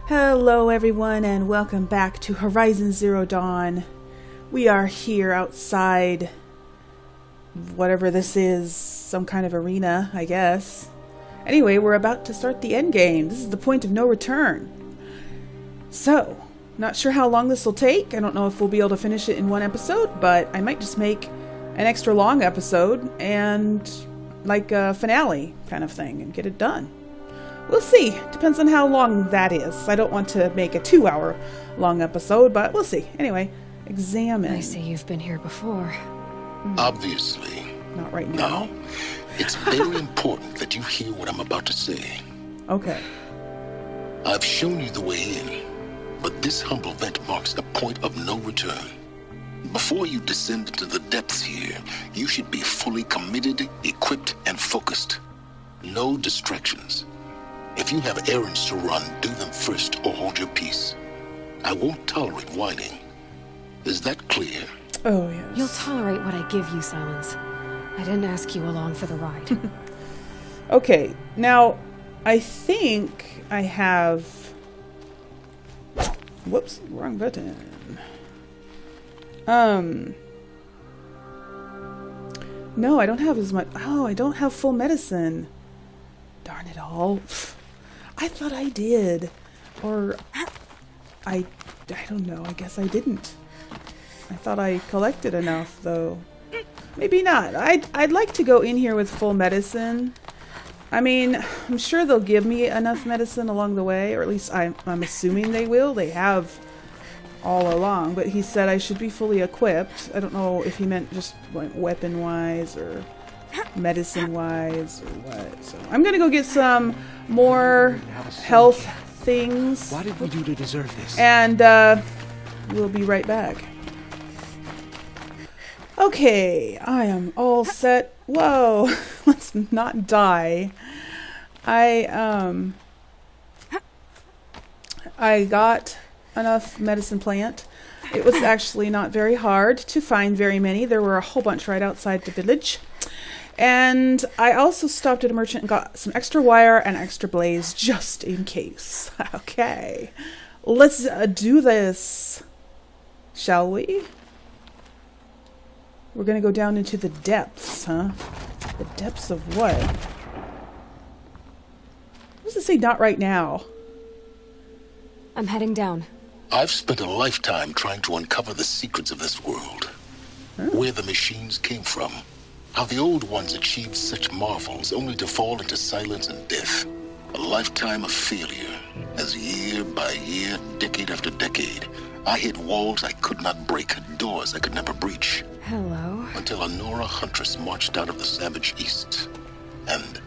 Hello everyone and welcome back to Horizon Zero Dawn. We are here outside whatever this is, some kind of arena, I guess. Anyway, we're about to start the end game. This is the point of no return. So, not sure how long this will take. I don't know if we'll be able to finish it in one episode, but I might just make an extra long episode and like a finale kind of thing and get it done. We'll see. Depends on how long that is. I don't want to make a 2-hour long episode, but we'll see. Anyway, examine. I see you've been here before. Obviously. Not right now. Now, it's very important that you hear what I'm about to say. Okay. I've shown you the way in, but this humble vent marks a point of no return. Before you descend into the depths here, you should be fully committed, equipped, and focused. No distractions. If you have errands to run, do them first or hold your peace. I won't tolerate whining. Is that clear? Oh, yes. You'll tolerate what I give you, Silence. I didn't ask you along for the ride. Okay, now, I think I have... Whoops, wrong button. No, I don't have as much... Oh, I don't have full medicine. Darn it all. I thought I did. Or... I don't know, I guess I didn't. I thought I collected enough, though. Maybe not. I'd like to go in here with full medicine. I mean, I'm sure they'll give me enough medicine along the way, or at least I'm assuming they will. They have all along, but he said I should be fully equipped. I don't know if he meant just weapon-wise or medicine-wise or what. So I'm gonna go get some more health things. What did we do to deserve this? And we'll be right back. Okay, I am all set. Whoa, let's not die. I got enough medicine plant. It was actually not very hard to find very many. There were a whole bunch right outside the village. And I also stopped at a merchant and got some extra wire and extra blaze just in case. Okay, let's do this, shall we? We're gonna go down into the depths, huh? The depths of what? What does it say not right now? I'm heading down. I've spent a lifetime trying to uncover the secrets of this world. Where the machines came from. How the old ones achieved such marvels only to fall into silence and death. A lifetime of failure, as year by year, decade after decade, I hit walls I could not break, doors I could never breach. Hello. Until a Nora huntress marched out of the savage east. And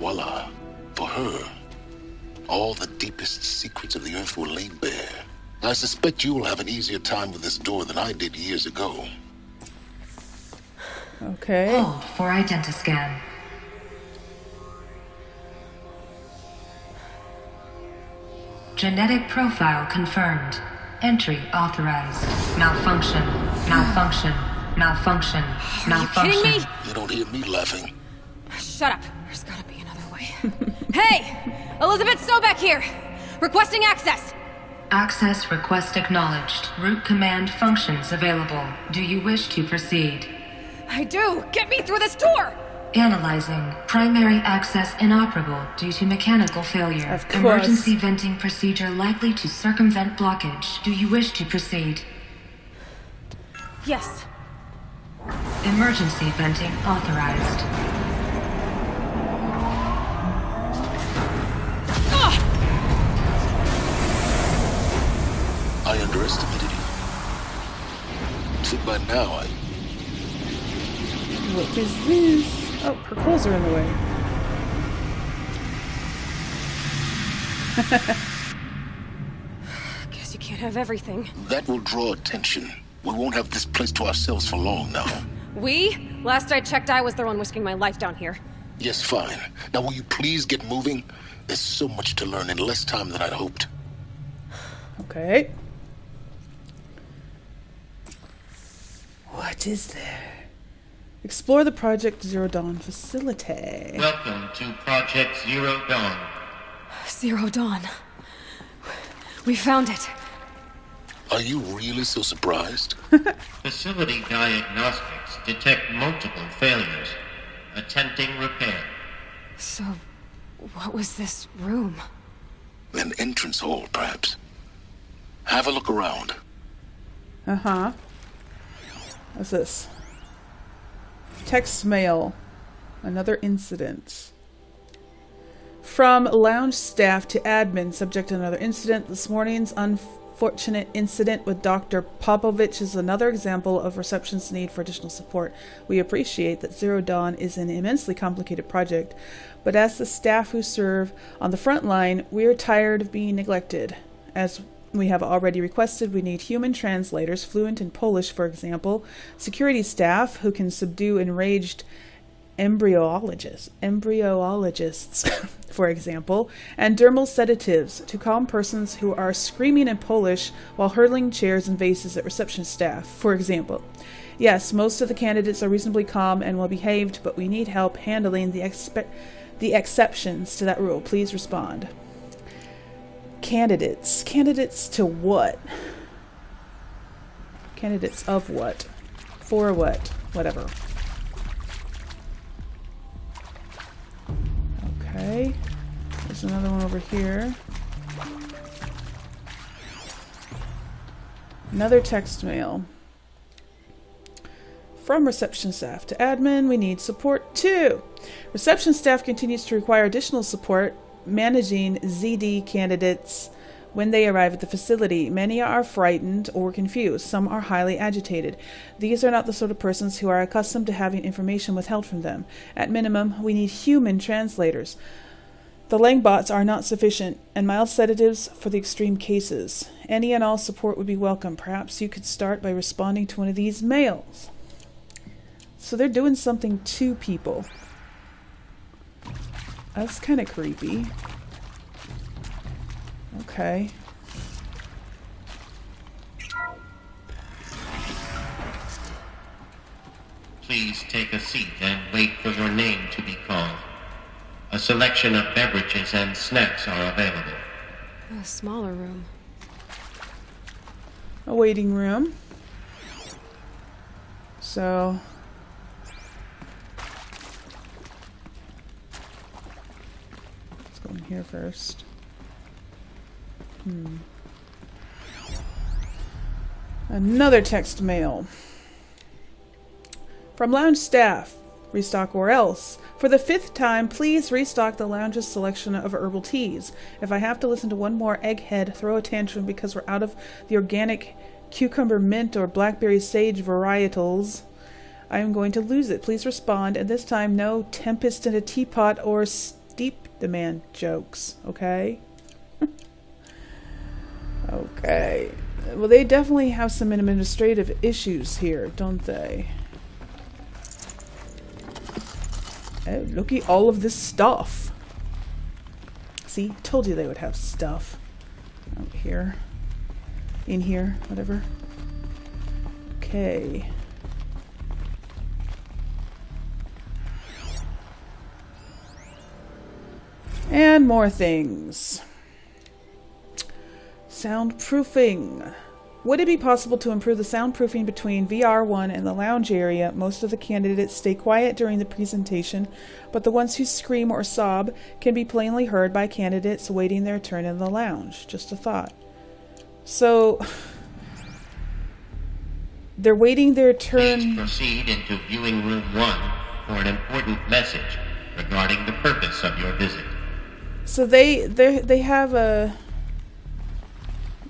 voila, for her, all the deepest secrets of the earth were laid bare. I suspect you will have an easier time with this door than I did years ago. Okay. Hold for identiscan. Genetic profile confirmed. Entry authorized. Malfunction. Malfunction. Malfunction. Malfunction. Are you kidding me? You don't hear me laughing. Shut up. There's gotta be another way. Hey! Elizabeth Sobeck here! Requesting access! Access request acknowledged. Root command functions available. Do you wish to proceed? I do! Get me through this door! Analyzing. Primary access inoperable due to mechanical failure. Of course. Emergency venting procedure likely to circumvent blockage. Do you wish to proceed? Yes. Emergency venting authorized. I underestimated you. See, by now, What is this? Oh, her clothes are in the way. Guess you can't have everything. that will draw attention. We won't have this place to ourselves for long now. We? Last I checked, I was the one risking my life down here. Yes, fine. Now will you please get moving? There's so much to learn in less time than I'd hoped. Okay. What is there? Explore the Project Zero Dawn facility. Welcome to Project Zero Dawn. Zero Dawn. We found it. Are you really so surprised? Facility diagnostics detect multiple failures. Attempting repair. So, what was this room? An entrance hall, perhaps. Have a look around. Uh-huh. What's this? Text mail. Another incident. From lounge staff to admin, subject to another incident. This morning's unfortunate incident with Dr. Popovich is another example of reception's need for additional support. We appreciate that Zero Dawn is an immensely complicated project, but as the staff who serve on the front line, we are tired of being neglected. As we have already requested, we need human translators, fluent in Polish, for example, security staff who can subdue enraged embryologists, for example, and dermal sedatives to calm persons who are screaming in Polish while hurling chairs and vases at reception staff, for example. Yes, most of the candidates are reasonably calm and well behaved, but we need help handling the exceptions to that rule. Please respond. Candidates. Candidates to what? Candidates of what? For what? Whatever. Okay. There's another one over here. Another text mail. From reception staff to admin, we need support too. Reception staff continues to require additional support managing ZD candidates when they arrive at the facility. Many are frightened or confused. Some are highly agitated. These are not the sort of persons who are accustomed to having information withheld from them. At minimum, we need human translators. The Langbots are not sufficient, and mild sedatives for the extreme cases. Any and all support would be welcome. Perhaps you could start by responding to one of these mails. So they're doing something to people. That's kind of creepy. Okay. Please take a seat and wait for your name to be called. A selection of beverages and snacks are available. A smaller room. A waiting room. So... let's go in here first. Another text mail. From lounge staff. Restock or else. For the 5th time, please restock the lounge's selection of herbal teas. If I have to listen to one more egghead throw a tantrum because we're out of the organic cucumber mint or blackberry sage varietals, I am going to lose it. Please respond, and this time no tempest in a teapot or steep demand jokes, okay? Okay. Well, they definitely have some administrative issues here, don't they? Oh, look at all of this stuff. See, told you they would have stuff. Out here. In here, whatever. Okay. And more things. Soundproofing. Would it be possible to improve the soundproofing between VR1 and the lounge area? Most of the candidates stay quiet during the presentation, but the ones who scream or sob can be plainly heard by candidates waiting their turn in the lounge. Just a thought. So, they're waiting their turn. Please proceed into viewing room 1 for an important message regarding the purpose of your visit. So they have a...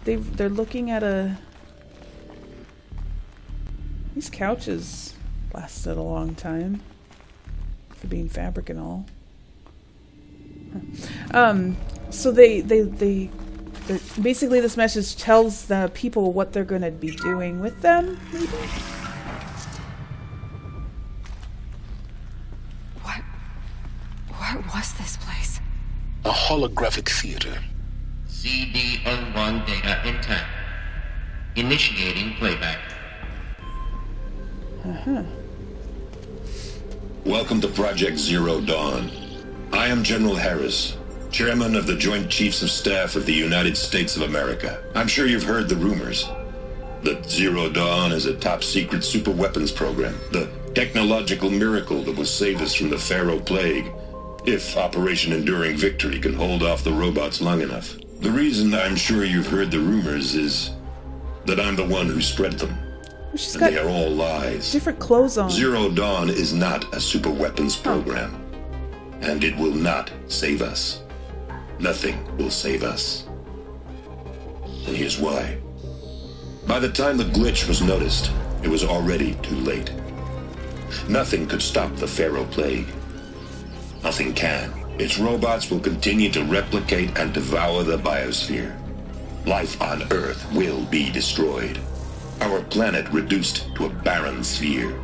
They're looking at a... These couches lasted a long time for being fabric and all. So they're basically this message tells the people what they're going to be doing with them. Maybe? What was this place? A holographic theater. CD01 data intact. Initiating playback. Welcome to Project Zero Dawn. I am General Harris. Chairman of the Joint Chiefs of Staff of the United States of America. I'm sure you've heard the rumors that Zero Dawn is a top-secret super-weapons program, the technological miracle that will save us from the Pharaoh Plague, if Operation Enduring Victory can hold off the robots long enough. The reason I'm sure you've heard the rumors is that I'm the one who spread them. She's And got they are all lies. different clothes on. Zero Dawn is not a super-weapons program, and it will not save us. Nothing will save us. And here's why. By the time the glitch was noticed, it was already too late. Nothing could stop the Pharaoh Plague. Nothing can. Its robots will continue to replicate and devour the biosphere. Life on Earth will be destroyed. Our planet reduced to a barren sphere.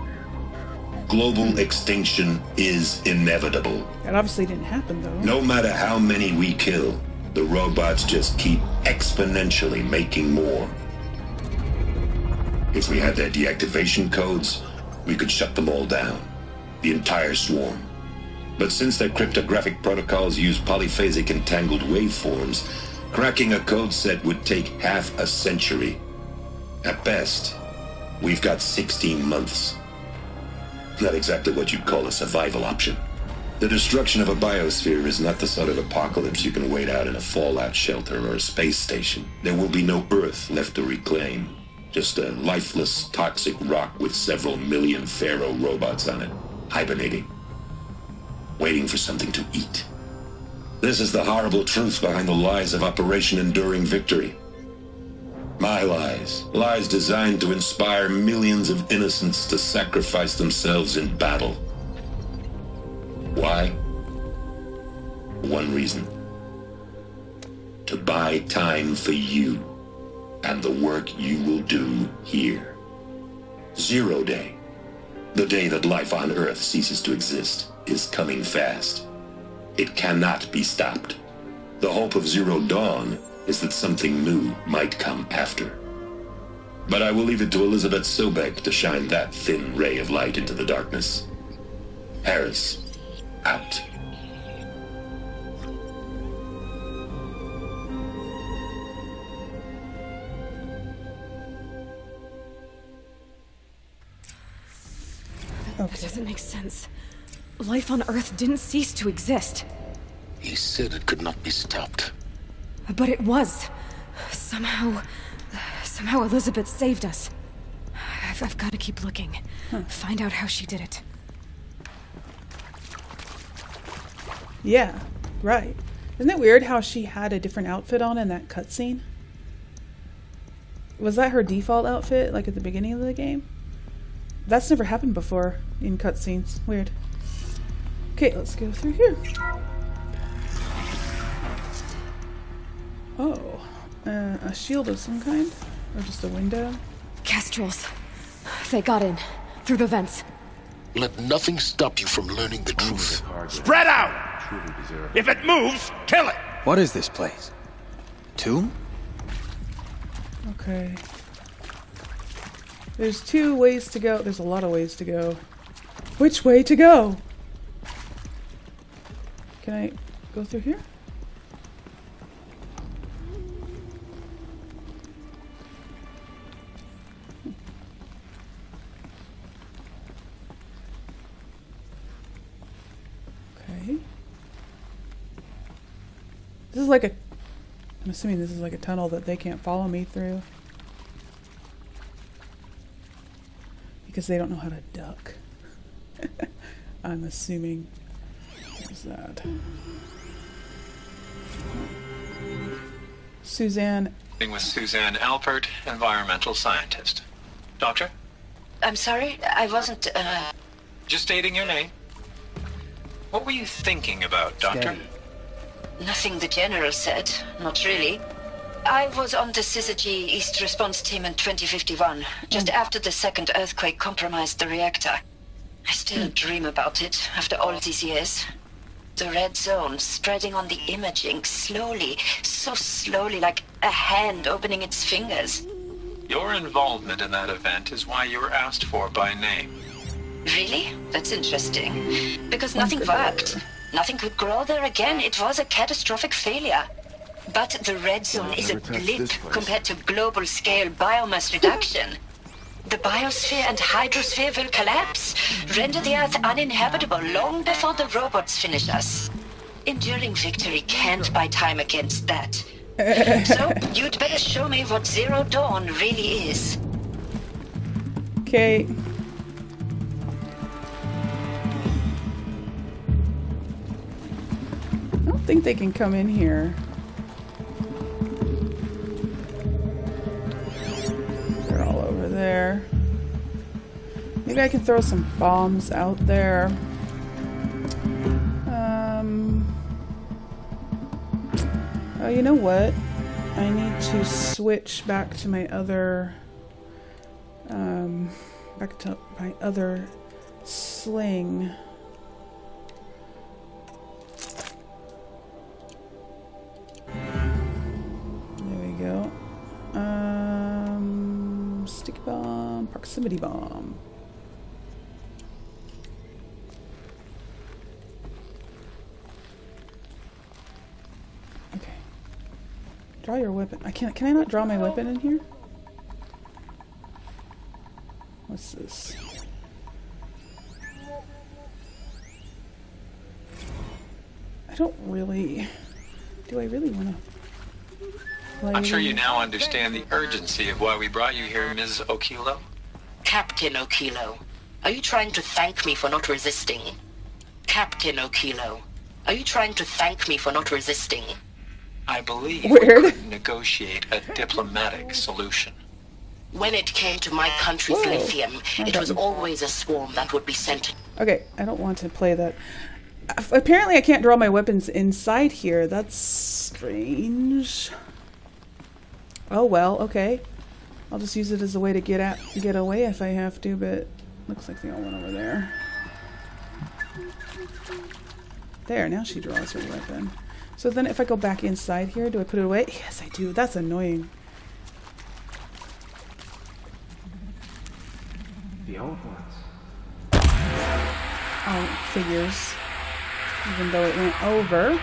Global extinction is inevitable. That obviously didn't happen, though. No matter how many we kill, the robots just keep exponentially making more. If we had their deactivation codes, we could shut them all down. The entire swarm. But since their cryptographic protocols use polyphasic entangled waveforms, cracking a code set would take half a century. At best, we've got 16 months. Not exactly what you'd call a survival option. The destruction of a biosphere is not the sort of apocalypse you can wait out in a fallout shelter or a space station. There will be no Earth left to reclaim. Just a lifeless, toxic rock with several million Pharaoh robots on it, hibernating, waiting for something to eat. This is the horrible truth behind the lies of Operation Enduring Victory. My lies. Lies designed to inspire millions of innocents to sacrifice themselves in battle. Why? One reason. To buy time for you and the work you will do here. Zero Day, the day that life on Earth ceases to exist, is coming fast. It cannot be stopped. The hope of Zero Dawn is that something new might come after. But I will leave it to Elizabeth Sobek to shine that thin ray of light into the darkness. Harris, out. That doesn't make sense. Life on Earth didn't cease to exist. He said it could not be stopped. But it was. Somehow Elizabeth saved us. I've got to keep looking. Find out how she did it. Yeah, right. Isn't it weird how she had a different outfit on in that cutscene? Was that her default outfit, like at the beginning of the game? That's never happened before in cutscenes. Weird. Okay, let's go through here. Oh, a shield of some kind? Or just a window? Castrals. They got in. Through the vents. Let nothing stop you from learning the truth. Spread out! If it moves, kill it! What is this place? Tomb? Okay. There's 2 ways to go. There's a lot of ways to go. Which way to go? Can I go through here? Okay. This is like a... I'm assuming this is like a tunnel that they can't follow me through. Because they don't know how to duck. I'm assuming. What's that? Suzanne. With Suzanne Alpert, environmental scientist. Doctor? I'm sorry, I wasn't, Just stating your name. What were you thinking about, Doctor? Nothing the General said, not really. I was on the Syzygy East Response Team in 2051, just after the second earthquake compromised the reactor. I still dream about it, after all these years. The red zone spreading on the imaging, slowly, so slowly, like a hand opening its fingers. Your involvement in that event is why you were asked for by name. Really? That's interesting. Because nothing worked. Nothing could grow there again. It was a catastrophic failure. But the red zone is a blip compared to global-scale biomass reduction. The biosphere and hydrosphere will collapse, render the Earth uninhabitable long before the robots finish us. Enduring victory can't buy time against that. So, you'd better show me what Zero Dawn really is. Okay. I don't think they can come in here. They're all over there. Maybe I can throw some bombs out there. Oh, you know what? I need to switch back to my other sling. There we go. Sticky bomb, proximity bomb. Okay. Draw your weapon. Can I not draw my weapon in here? What's this? I don't really... Do I really want to... I'm sure you now understand the urgency of why we brought you here, Ms. Okilo. Captain Okilo, are you trying to thank me for not resisting? Captain Okilo, are you trying to thank me for not resisting? I believe we could negotiate a diplomatic solution. When it came to my country's lithium, it was always a swarm that would be sent. Okay, I don't want to play that. Apparently I can't draw my weapons inside here. That's strange. Oh well, okay. I'll just use it as a way to get away if I have to, but looks like they all went over there. There, now she draws her weapon. So then if I go back inside here, do I put it away? Yes, I do. That's annoying. The old ones. Oh, figures. Even though it went over.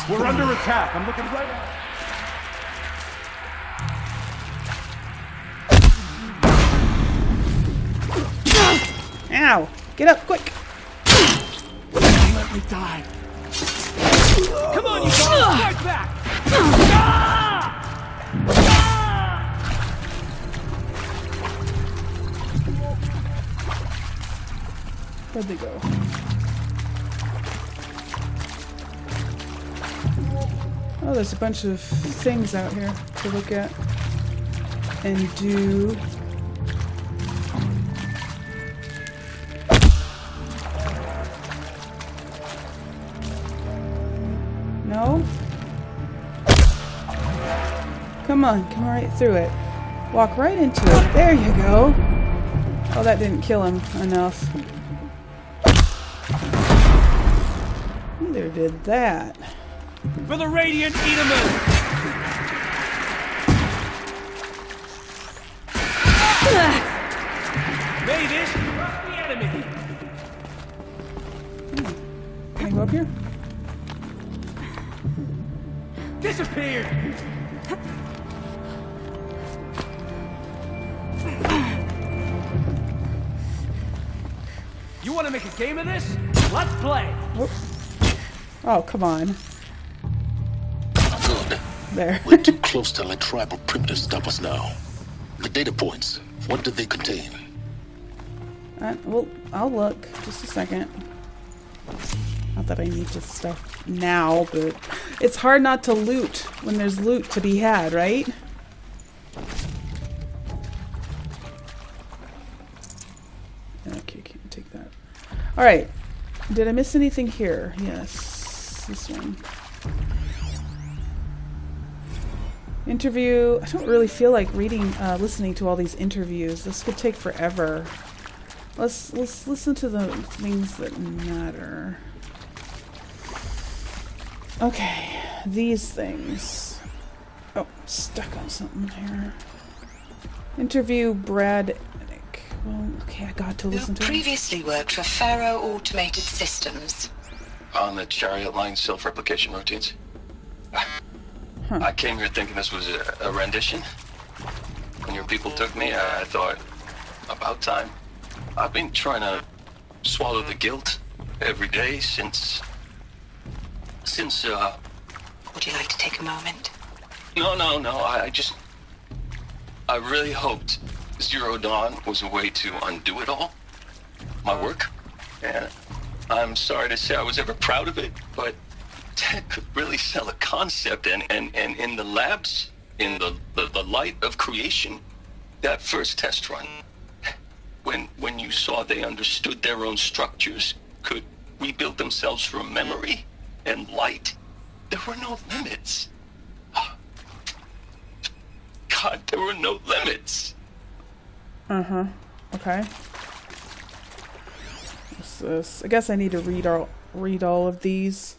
We're under attack. I'm looking right at it. Ow! Get up, quick! Don't let me die. Come on, you guys! Fight back! Where'd they go? Oh, there's a bunch of things out here to look at and do. No? Come on, come right through it. Walk right into it. There you go. Oh, that didn't kill him enough. Neither did that. For the Radiant Eaterman! May this crush the enemy! Can I go up here? Disappear! You want to make a game of this? Let's play! Whoops. Oh, come on. Good. There. We're too close to let tribal primitives stop us now. The data points, what do they contain? Well, I'll look. Just a second. Not that I need this stuff now, but it's hard not to loot when there's loot to be had, right? Okay, can't take that. Alright. Did I miss anything here? Yes. This one. Interview. I don't really feel like listening to all these interviews. This could take forever. Let's listen to the things that matter. Okay, these things. Oh, stuck on something here. Interview Brad. Well, okay, I got to listen to him. Previously worked for Faro Automated Systems. On the chariot line self-replication routines. I came here thinking this was a rendition. When your people took me, I thought, about time. I've been trying to swallow the guilt every day since... Would you like to take a moment? No, I really hoped Zero Dawn was a way to undo it all. My work. And I'm sorry to say I was ever proud of it, but Ted could really sell a concept, and in the labs, in the light of creation, that first test run, when you saw they understood their own structures, could rebuild themselves from memory and light, there were no limits. God, there were no limits. Okay. What's this? I guess I need to read all of these.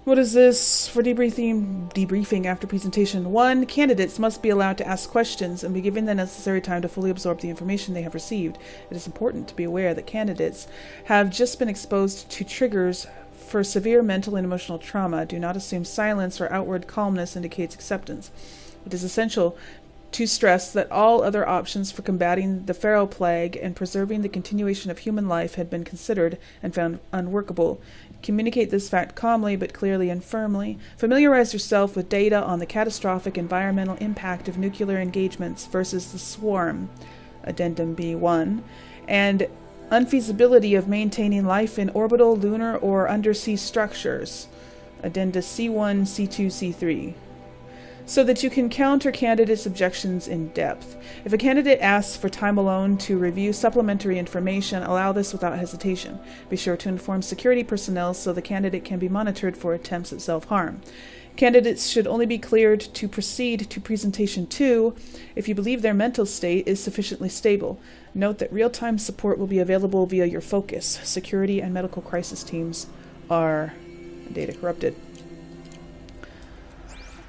What is this? For debriefing after presentation 1, candidates must be allowed to ask questions and be given the necessary time to fully absorb the information they have received. It is important to be aware that candidates have just been exposed to triggers for severe mental and emotional trauma. Do not assume silence or outward calmness indicates acceptance. It is essential to stress that all other options for combating the Pharaoh plague and preserving the continuation of human life had been considered and found unworkable. Communicate this fact calmly but clearly and firmly. Familiarize yourself with data on the catastrophic environmental impact of nuclear engagements versus the swarm, Addendum B1, and unfeasibility of maintaining life in orbital, lunar, or undersea structures, Addenda C1, C2, C3. So that you can counter candidates' objections in depth. If a candidate asks for time alone to review supplementary information, allow this without hesitation. Be sure to inform security personnel so the candidate can be monitored for attempts at self-harm. Candidates should only be cleared to proceed to presentation 2 if you believe their mental state is sufficiently stable. Note that real-time support will be available via your focus. Security and medical crisis teams are data corrupted.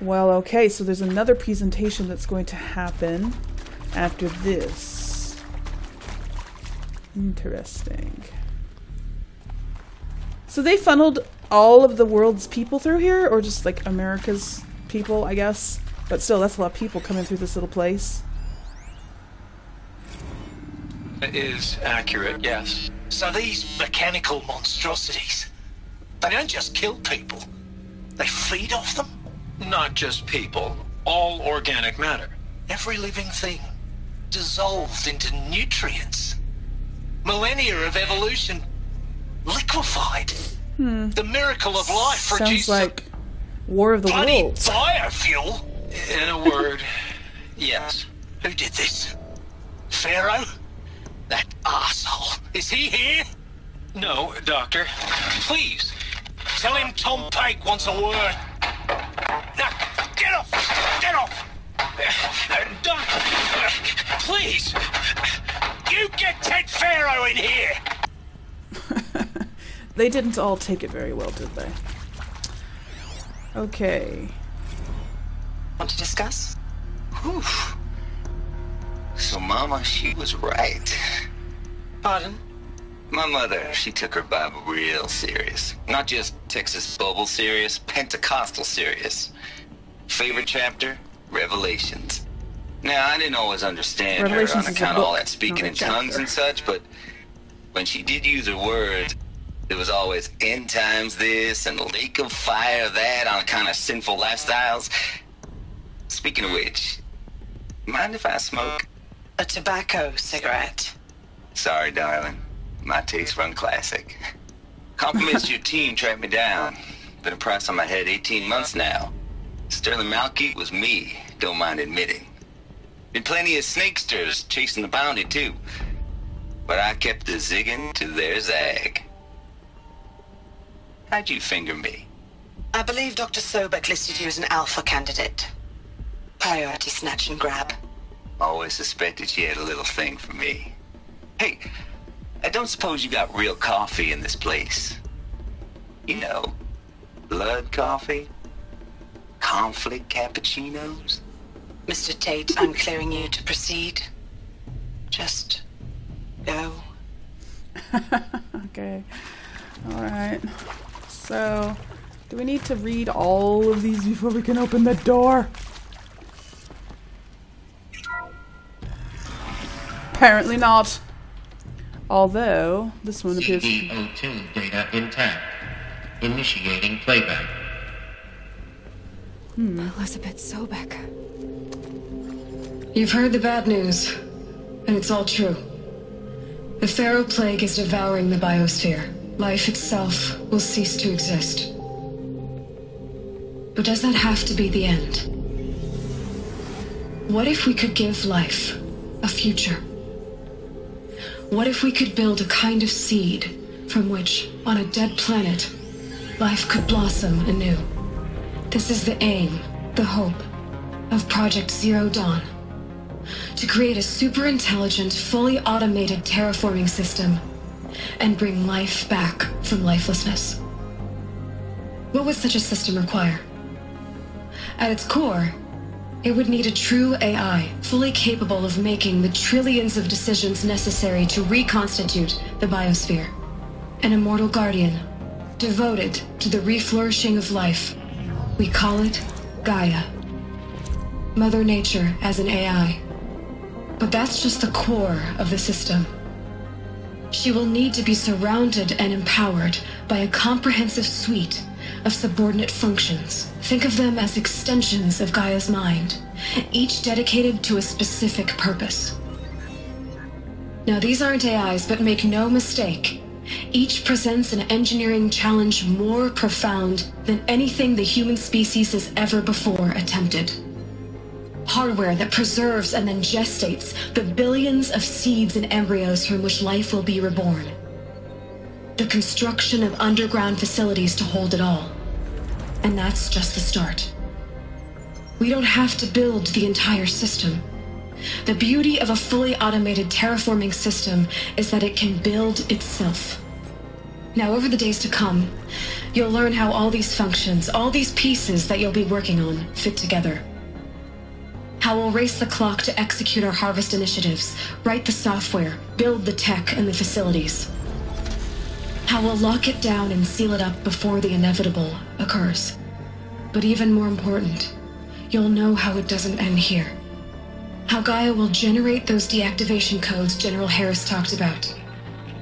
Well, okay, so there's another presentation that's going to happen after this. Interesting. So they funneled all of the world's people through here, or just like America's people, I guess? But still, that's a lot of people coming through this little place. It is accurate, yes. So these mechanical monstrosities, they don't just kill people, they feed off them? Not just people, all organic matter. Every living thing dissolved into nutrients. Millennia of evolution liquefied. The miracle of life Sounds produced like War of the bloody Worlds. biofuel. In a word, yes. Who did this? Pharaoh? That arsehole. Is he here? No, Doctor. Please, tell him Tom Pike wants a word. Now, get off! Get off! Doctor, please! You get Ted Pharaoh in here! They didn't all take it very well, did they? Okay. Want to discuss? Whew. So Mama, she was right. Pardon? My mother, she took her Bible real serious. Not just Texas Bible serious, Pentecostal serious. Favorite chapter? Revelations. Now, I didn't always understand her on account of all that speaking in tongues and such, but when she did use her words, it was always end times this and lake of fire that on account of sinful lifestyles. Speaking of which, mind if I smoke? A tobacco cigarette. Sorry, darling. My taste run classic. Compliments to your team tracked me down. Been a price on my head 18 months now. Sterling Malkeet was me, don't mind admitting. Been plenty of snakesters chasing the bounty too. But I kept the zigging to their zag. How'd you finger me? I believe Dr. Sobek listed you as an alpha candidate. Priority snatch and grab. Always suspected she had a little thing for me. Hey, I don't suppose you got real coffee in this place. You know, blood coffee, conflict cappuccinos, Mr. Tate, I'm clearing you to proceed. Just go. Okay. Alright. So, do we need to read all of these before we can open the door? Apparently not. Although, this one appears to be... CD02 data intact. Initiating playback. Elizabeth Sobek. You've heard the bad news, and it's all true. The Pharaoh Plague is devouring the biosphere. Life itself will cease to exist. But does that have to be the end? What if we could give life a future? What if we could build a kind of seed from which, on a dead planet, life could blossom anew? This is the aim, the hope, of Project Zero Dawn. To create a super-intelligent, fully automated terraforming system and bring life back from lifelessness. What would such a system require? At its core, it would need a true AI, fully capable of making the trillions of decisions necessary to reconstitute the biosphere. An immortal guardian, devoted to the reflourishing of life. We call it Gaia. Mother Nature as an AI. But that's just the core of the system. She will need to be surrounded and empowered by a comprehensive suite of subordinate functions. Think of them as extensions of Gaia's mind, each dedicated to a specific purpose. Now, these aren't AIs, but make no mistake, each presents an engineering challenge more profound than anything the human species has ever before attempted. Hardware that preserves and then gestates the billions of seeds and embryos from which life will be reborn. The construction of underground facilities to hold it all. And that's just the start. We don't have to build the entire system. The beauty of a fully automated terraforming system is that it can build itself. Now, over the days to come, you'll learn how all these functions, all these pieces that you'll be working on, fit together. How we'll race the clock to execute our harvest initiatives, write the software, build the tech and the facilities. How we'll lock it down and seal it up before the inevitable occurs. But even more important, you'll know how it doesn't end here. How Gaia will generate those deactivation codes General Harris talked about,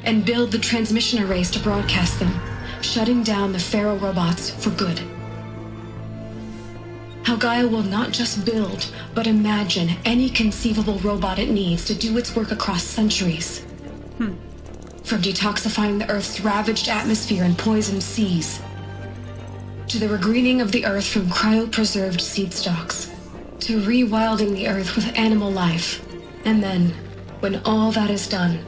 and build the transmission arrays to broadcast them, shutting down the Pharaoh robots for good. How Gaia will not just build, but imagine any conceivable robot it needs to do its work across centuries. From detoxifying the Earth's ravaged atmosphere and poisoned seas, to the regreening of the Earth from cryopreserved seed stalks, to rewilding the Earth with animal life. And then, when all that is done,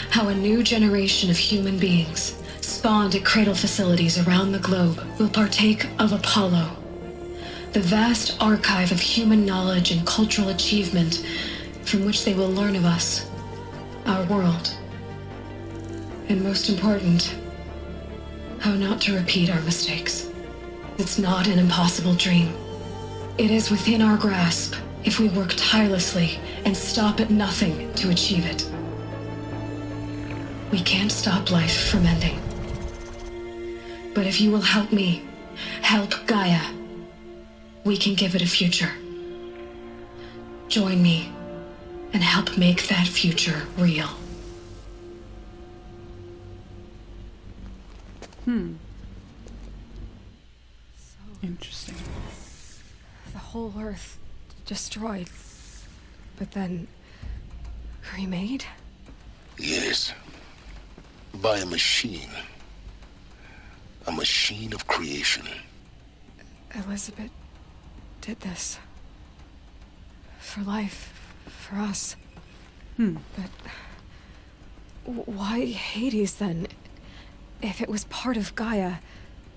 how a new generation of human beings, spawned at cradle facilities around the globe, will partake of Apollo, the vast archive of human knowledge and cultural achievement from which they will learn of us, our world. And most important, how not to repeat our mistakes. It's not an impossible dream. It is within our grasp if we work tirelessly and stop at nothing to achieve it. We can't stop life from ending. But if you will help me, help Gaia, we can give it a future. Join me and help make that future real. Interesting. The whole Earth destroyed, but then remade? Yes. By a machine. A machine of creation. Elizabeth did this. For life. For us. But why Hades then? If it was part of Gaia,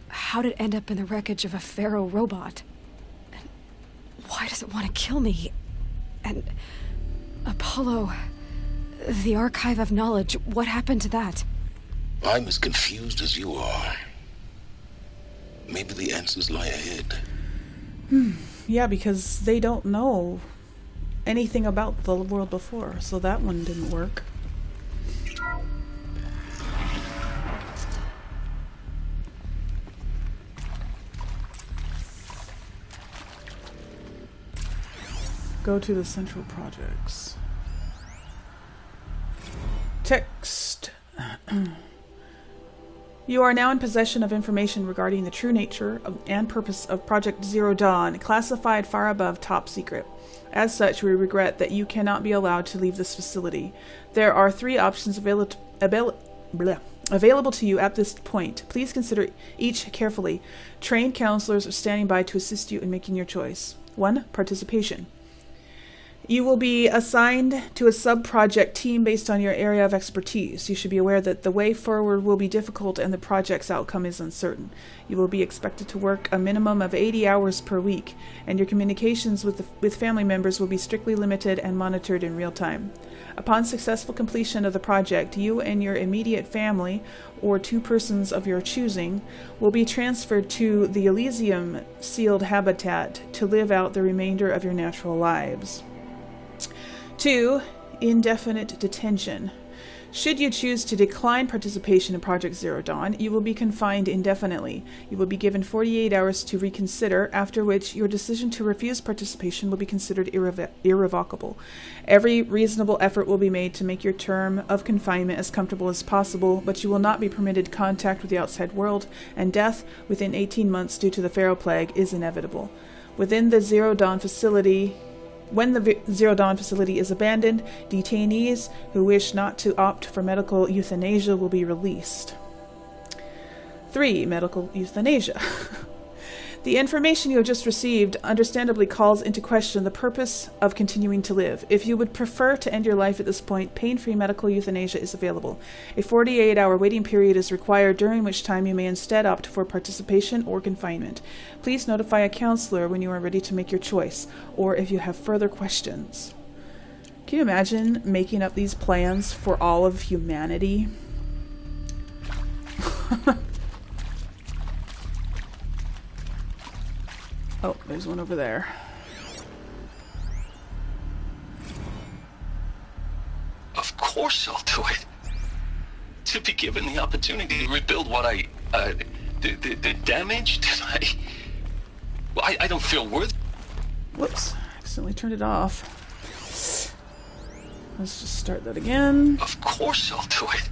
how'd it end up in the wreckage of a Pharaoh robot? And why does it want to kill me? And Apollo, the archive of knowledge, what happened to that? I'm as confused as you are. Maybe the answers lie ahead. Yeah, because they don't know anything about the world before, so that one didn't work. Go to the central projects. Text. You are now in possession of information regarding the true nature and purpose of Project Zero Dawn, classified far above top secret. As such, we regret that you cannot be allowed to leave this facility. There are 3 options available to you at this point. Please consider each carefully. Trained counselors are standing by to assist you in making your choice. 1. Participation. You will be assigned to a sub-project team based on your area of expertise. You should be aware that the way forward will be difficult and the project's outcome is uncertain. You will be expected to work a minimum of 80 hours per week, and your communications with family members will be strictly limited and monitored in real time. Upon successful completion of the project, you and your immediate family, or 2 persons of your choosing, will be transferred to the Elysium sealed habitat to live out the remainder of your natural lives. 2. Indefinite detention. Should you choose to decline participation in Project Zero Dawn, you will be confined indefinitely. You will be given 48 hours to reconsider, after which your decision to refuse participation will be considered irrevocable. Every reasonable effort will be made to make your term of confinement as comfortable as possible, but you will not be permitted contact with the outside world, and death within 18 months due to the Pharaoh Plague is inevitable. Within the Zero Dawn facility, when the Zero Dawn facility is abandoned, detainees who wish not to opt for medical euthanasia will be released. 3. Medical euthanasia. The information you have just received understandably calls into question the purpose of continuing to live. If you would prefer to end your life at this point, pain-free medical euthanasia is available. A 48-hour waiting period is required, during which time you may instead opt for participation or confinement. Please notify a counselor when you are ready to make your choice, or if you have further questions. Can you imagine making up these plans for all of humanity? Oh, there's one over there. Of course I'll do it. To be given the opportunity to rebuild what the damage that I don't feel worthy. Whoops, accidentally turned it off. Let's just start that again. Of course I'll do it.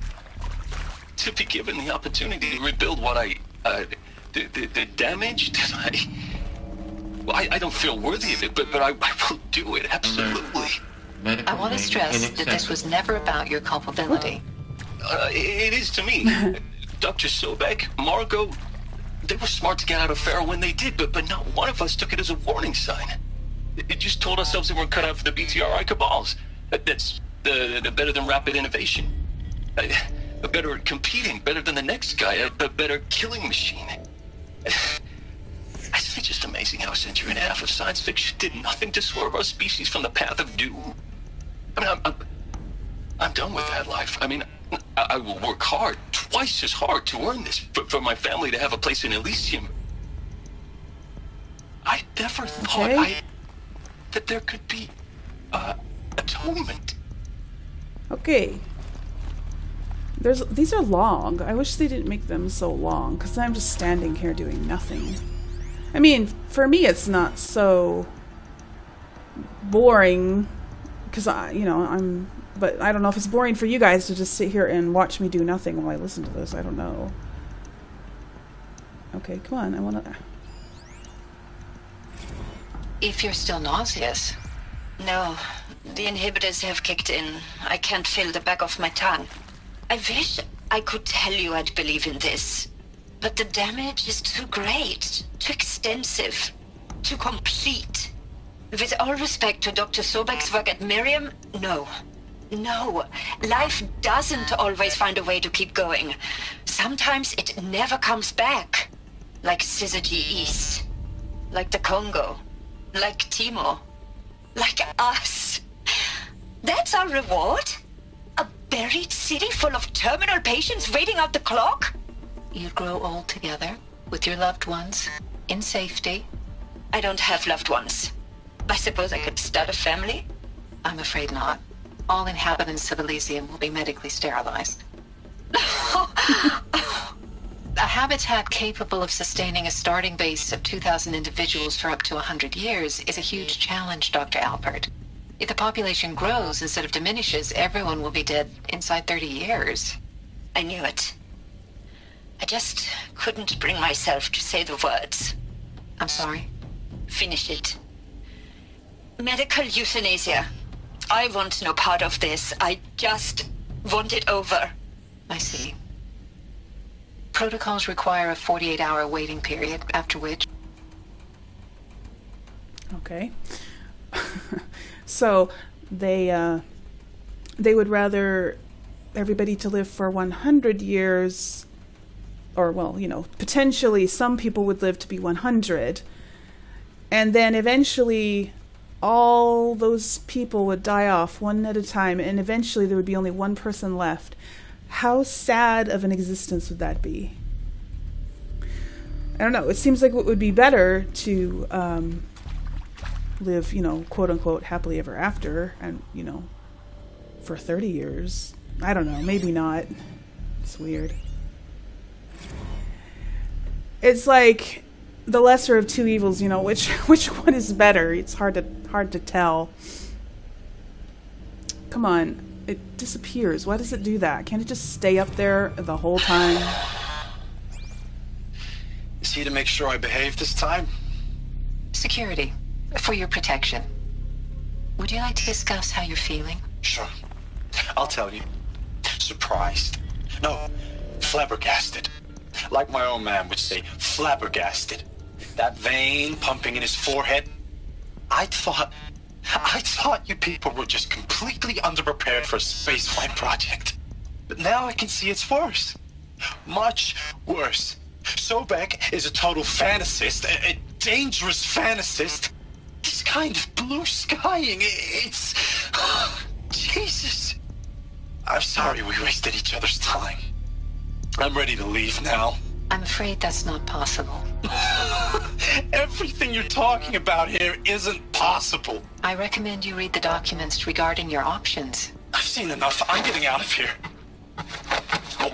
To be given the opportunity to rebuild what the damage that I don't feel worthy of it, but I will do it, absolutely. I want to stress that this was never about your culpability. It is to me. Dr. Sobek, Margot, they were smart to get out of Pharaoh when they did, but not one of us took it as a warning sign. It just told ourselves they weren't cut out for the BTRI cabals. That's the better than rapid innovation. Better at competing, better than the next guy, a better killing machine. It's just amazing how a century and a half of science fiction did nothing to swerve our species from the path of doom. I mean, I'm done with that life. I mean, I will work hard, twice as hard, to earn this, for my family to have a place in Elysium. I never thought that there could be atonement. Okay. These are long. I wish they didn't make them so long, because I'm just standing here doing nothing. I mean, for me it's not so boring, because but I don't know if it's boring for you guys to just sit here and watch me do nothing while I listen to this. I don't know. Okay, come on, I wanna... If you're still nauseous. No, the inhibitors have kicked in. I can't feel the back of my tongue. I wish I could tell you I'd believe in this. But the damage is too great, too extensive, too complete. With all respect to Dr. Sobek's work at Miriam, no. No. Life doesn't always find a way to keep going. Sometimes it never comes back. Like Syzygy East. Like the Congo. Like Timo. Like us. That's our reward? A buried city full of terminal patients waiting out the clock? You grow old together, with your loved ones, in safety, I don't have loved ones. I suppose I could start a family? I'm afraid not. All inhabitants of Elysium will be medically sterilized. A habitat capable of sustaining a starting base of 2,000 individuals for up to 100 years is a huge challenge, Dr. Alpert. If the population grows instead of diminishes, everyone will be dead inside 30 years. I knew it. I just couldn't bring myself to say the words. I'm sorry? Finish it. Medical euthanasia. I want no part of this. I just want it over. I see. Protocols require a 48-hour waiting period, after which... Okay. So, they would rather everybody to live for 100 years, or, well, you know, potentially some people would live to be 100, and then eventually all those people would die off one at a time, and eventually there would be only one person left. How sad of an existence would that be? I don't know. It seems like it would be better to live, you know, quote unquote, happily ever after, and, you know, for 30 years. I don't know. Maybe not. It's weird. It's like the lesser of two evils, you know, which one is better? It's hard to tell. Come on. It disappears. Why does it do that? Can't it just stay up there the whole time? Is he to make sure I behave this time? Security. For your protection. Would you like to discuss how you're feeling? Sure. I'll tell you. Surprised. No, flabbergasted. Like my own man would say, flabbergasted. That vein pumping in his forehead. I thought you people were just completely underprepared for a spaceflight project. But now I can see it's worse. Much worse. Sobek is a total fantasist, a dangerous fantasist. This kind of blue skying, it's... Jesus. I'm sorry we wasted each other's time. I'm ready to leave now. I'm afraid that's not possible. Everything you're talking about here isn't possible. I recommend you read the documents regarding your options. I've seen enough. I'm getting out of here.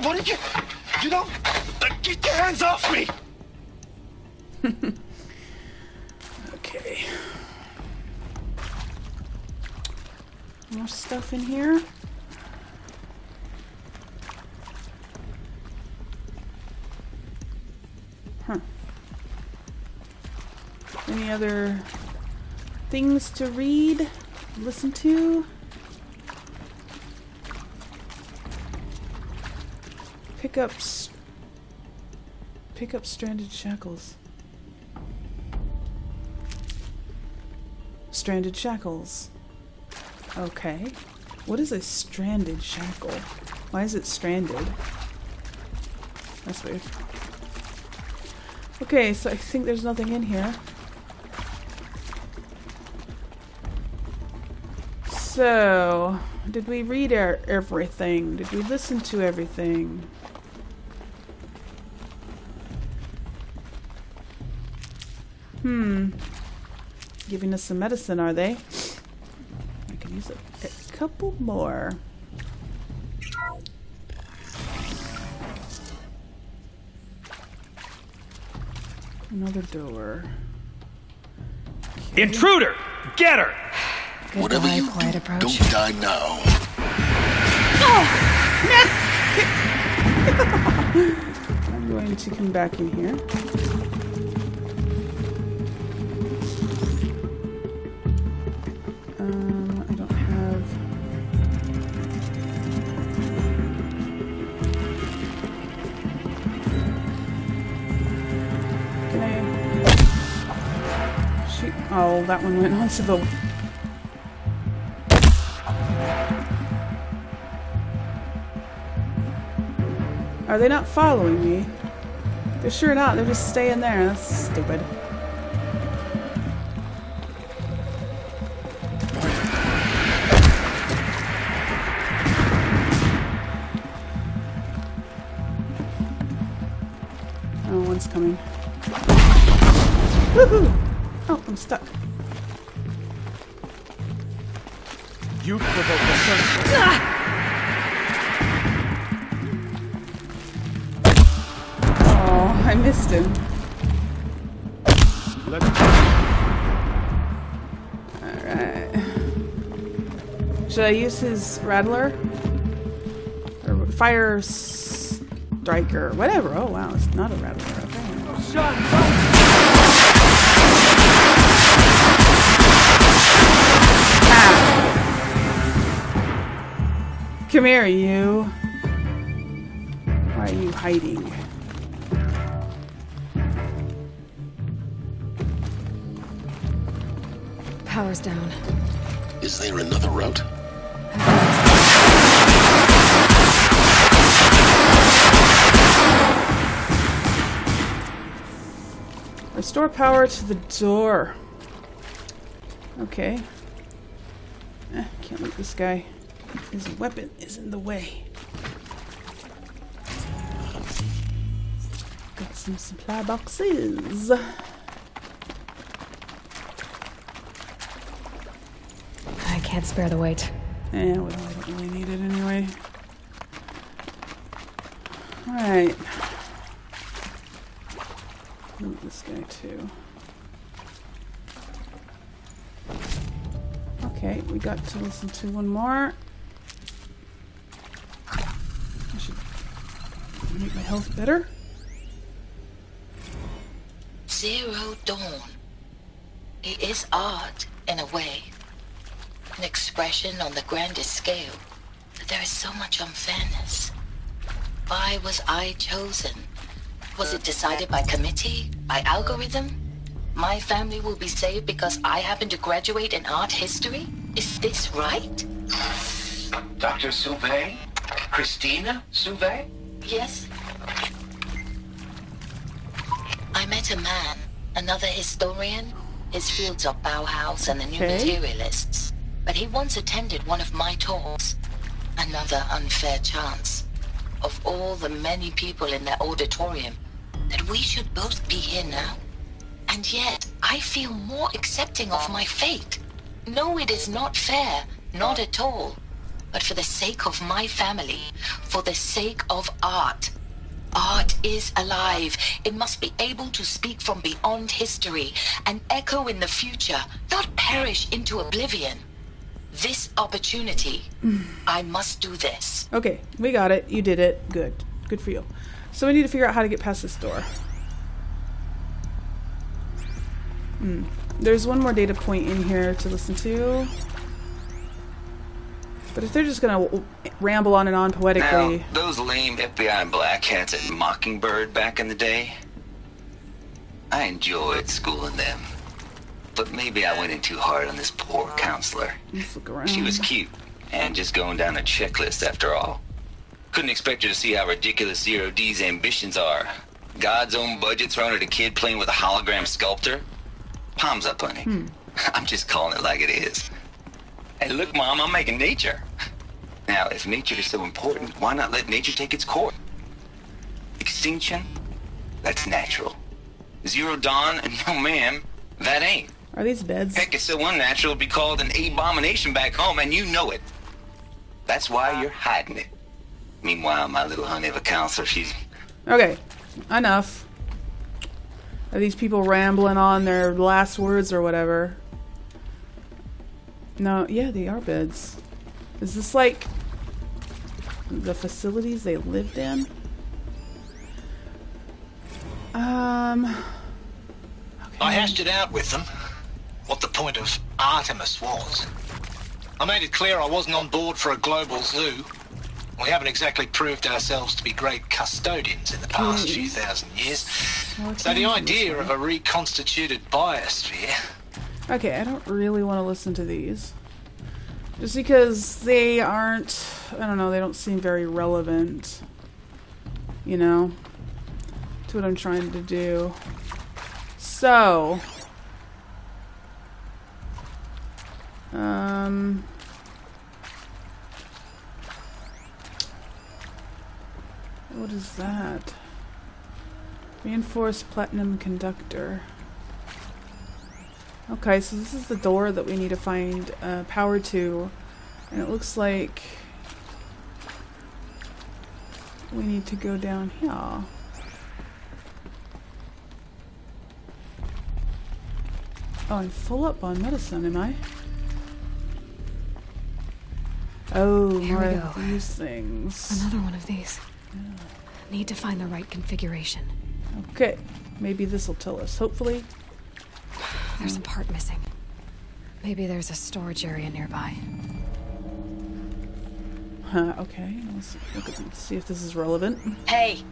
What did you... You don't... Get your hands off me! Okay. More stuff in here. Huh. Any other things to read, listen to? Pick up stranded shackles. Stranded shackles. Okay. What is a stranded shackle? Why is it stranded? That's weird. Okay, so I think there's nothing in here. So, did we read everything? Did we listen to everything? Giving us some medicine, are they? I could use a couple more. Another door. Okay. Intruder! Get her! Goodbye, Whatever you quiet do, approach. don't die now. I'm going to come back in here. I don't have... Can I... Shoot. Oh, that one went onto the... Are they not following me? They're sure not. They're just staying there. That's stupid. Oh, one's coming. Woohoo! Oh, I'm stuck. You provoked the first. Oh, I missed him. Alright. Should I use his rattler? Or fire striker? Whatever. Oh wow, it's not a rattler. Okay. Come here, you. Why are you hiding? Power's down. Is there another route? Restore power to the door. Okay. Can't let this guy. His weapon is in the way. Got some supply boxes. I can't spare the weight. Yeah, well, I don't really need it anyway. Alright. Move this guy too. Okay, we got to listen to one more. I should make my health better. Zero Dawn. It is art, in a way. An expression on the grandest scale. But there is so much unfairness. Why was I chosen? Was it decided by committee? By algorithm? My family will be saved because I happen to graduate in art history? Is this right? Dr. Sauvé? Christina Sauvé? Yes. I met a man, another historian. His fields are Bauhaus and the New Materialists. But he once attended one of my talks. Another unfair chance. Of all the many people in that auditorium, that we should both be here now. And yet, I feel more accepting of my fate. No, it is not fair. Not at all. But for the sake of my family, for the sake of art. Art is alive. It must be able to speak from beyond history and echo in the future, not perish into oblivion. This opportunity, I must do this. Okay, we got it. You did it. Good. Good for you. So we need to figure out how to get past this door. There's one more data point in here to listen to. But if they're just gonna ramble on and on poetically... Now, those lame FBI black hats at Mockingbird back in the day, I enjoyed schooling them. But maybe I went in too hard on this poor counselor. Let's look around. She was cute, and just going down a checklist after all. Couldn't expect her to see how ridiculous Zero D's ambitions are. God's own budget thrown at a kid playing with a hologram sculptor? Palms up, honey. I'm just calling it like it is. Hey, look, Mom, I'm making nature. Now, if nature is so important, why not let nature take its course? Extinction? That's natural. Zero Dawn? No, ma'am, that ain't. Are these beds? Heck, it's so unnatural to be called an abomination back home, and you know it. That's why you're hiding it. Meanwhile, my little honey of a counselor, she's... Okay, enough. Are these people rambling on their last words or whatever? No, yeah, they are beds. Is this like the facilities they lived in? Okay. I hashed it out with them, what the point of Artemis was. I made it clear I wasn't on board for a global zoo. We haven't exactly proved ourselves to be great custodians in the past few thousand years. So the idea of a reconstituted biosphere... Okay, I don't really want to listen to these. Just because they aren't... I don't know, they don't seem very relevant. You know? To what I'm trying to do. So... what is that? Reinforced platinum conductor. Okay, so this is the door that we need to find power to. And it looks like we need to go down here. Oh, I'm full up on medicine, am I? Oh, more of these things. Another one of these. Yeah. Need to find the right configuration. Okay, maybe this will tell us. Hopefully. There's a part missing. Maybe there's a storage area nearby. Okay, let's look at this, see if this is relevant. Hey,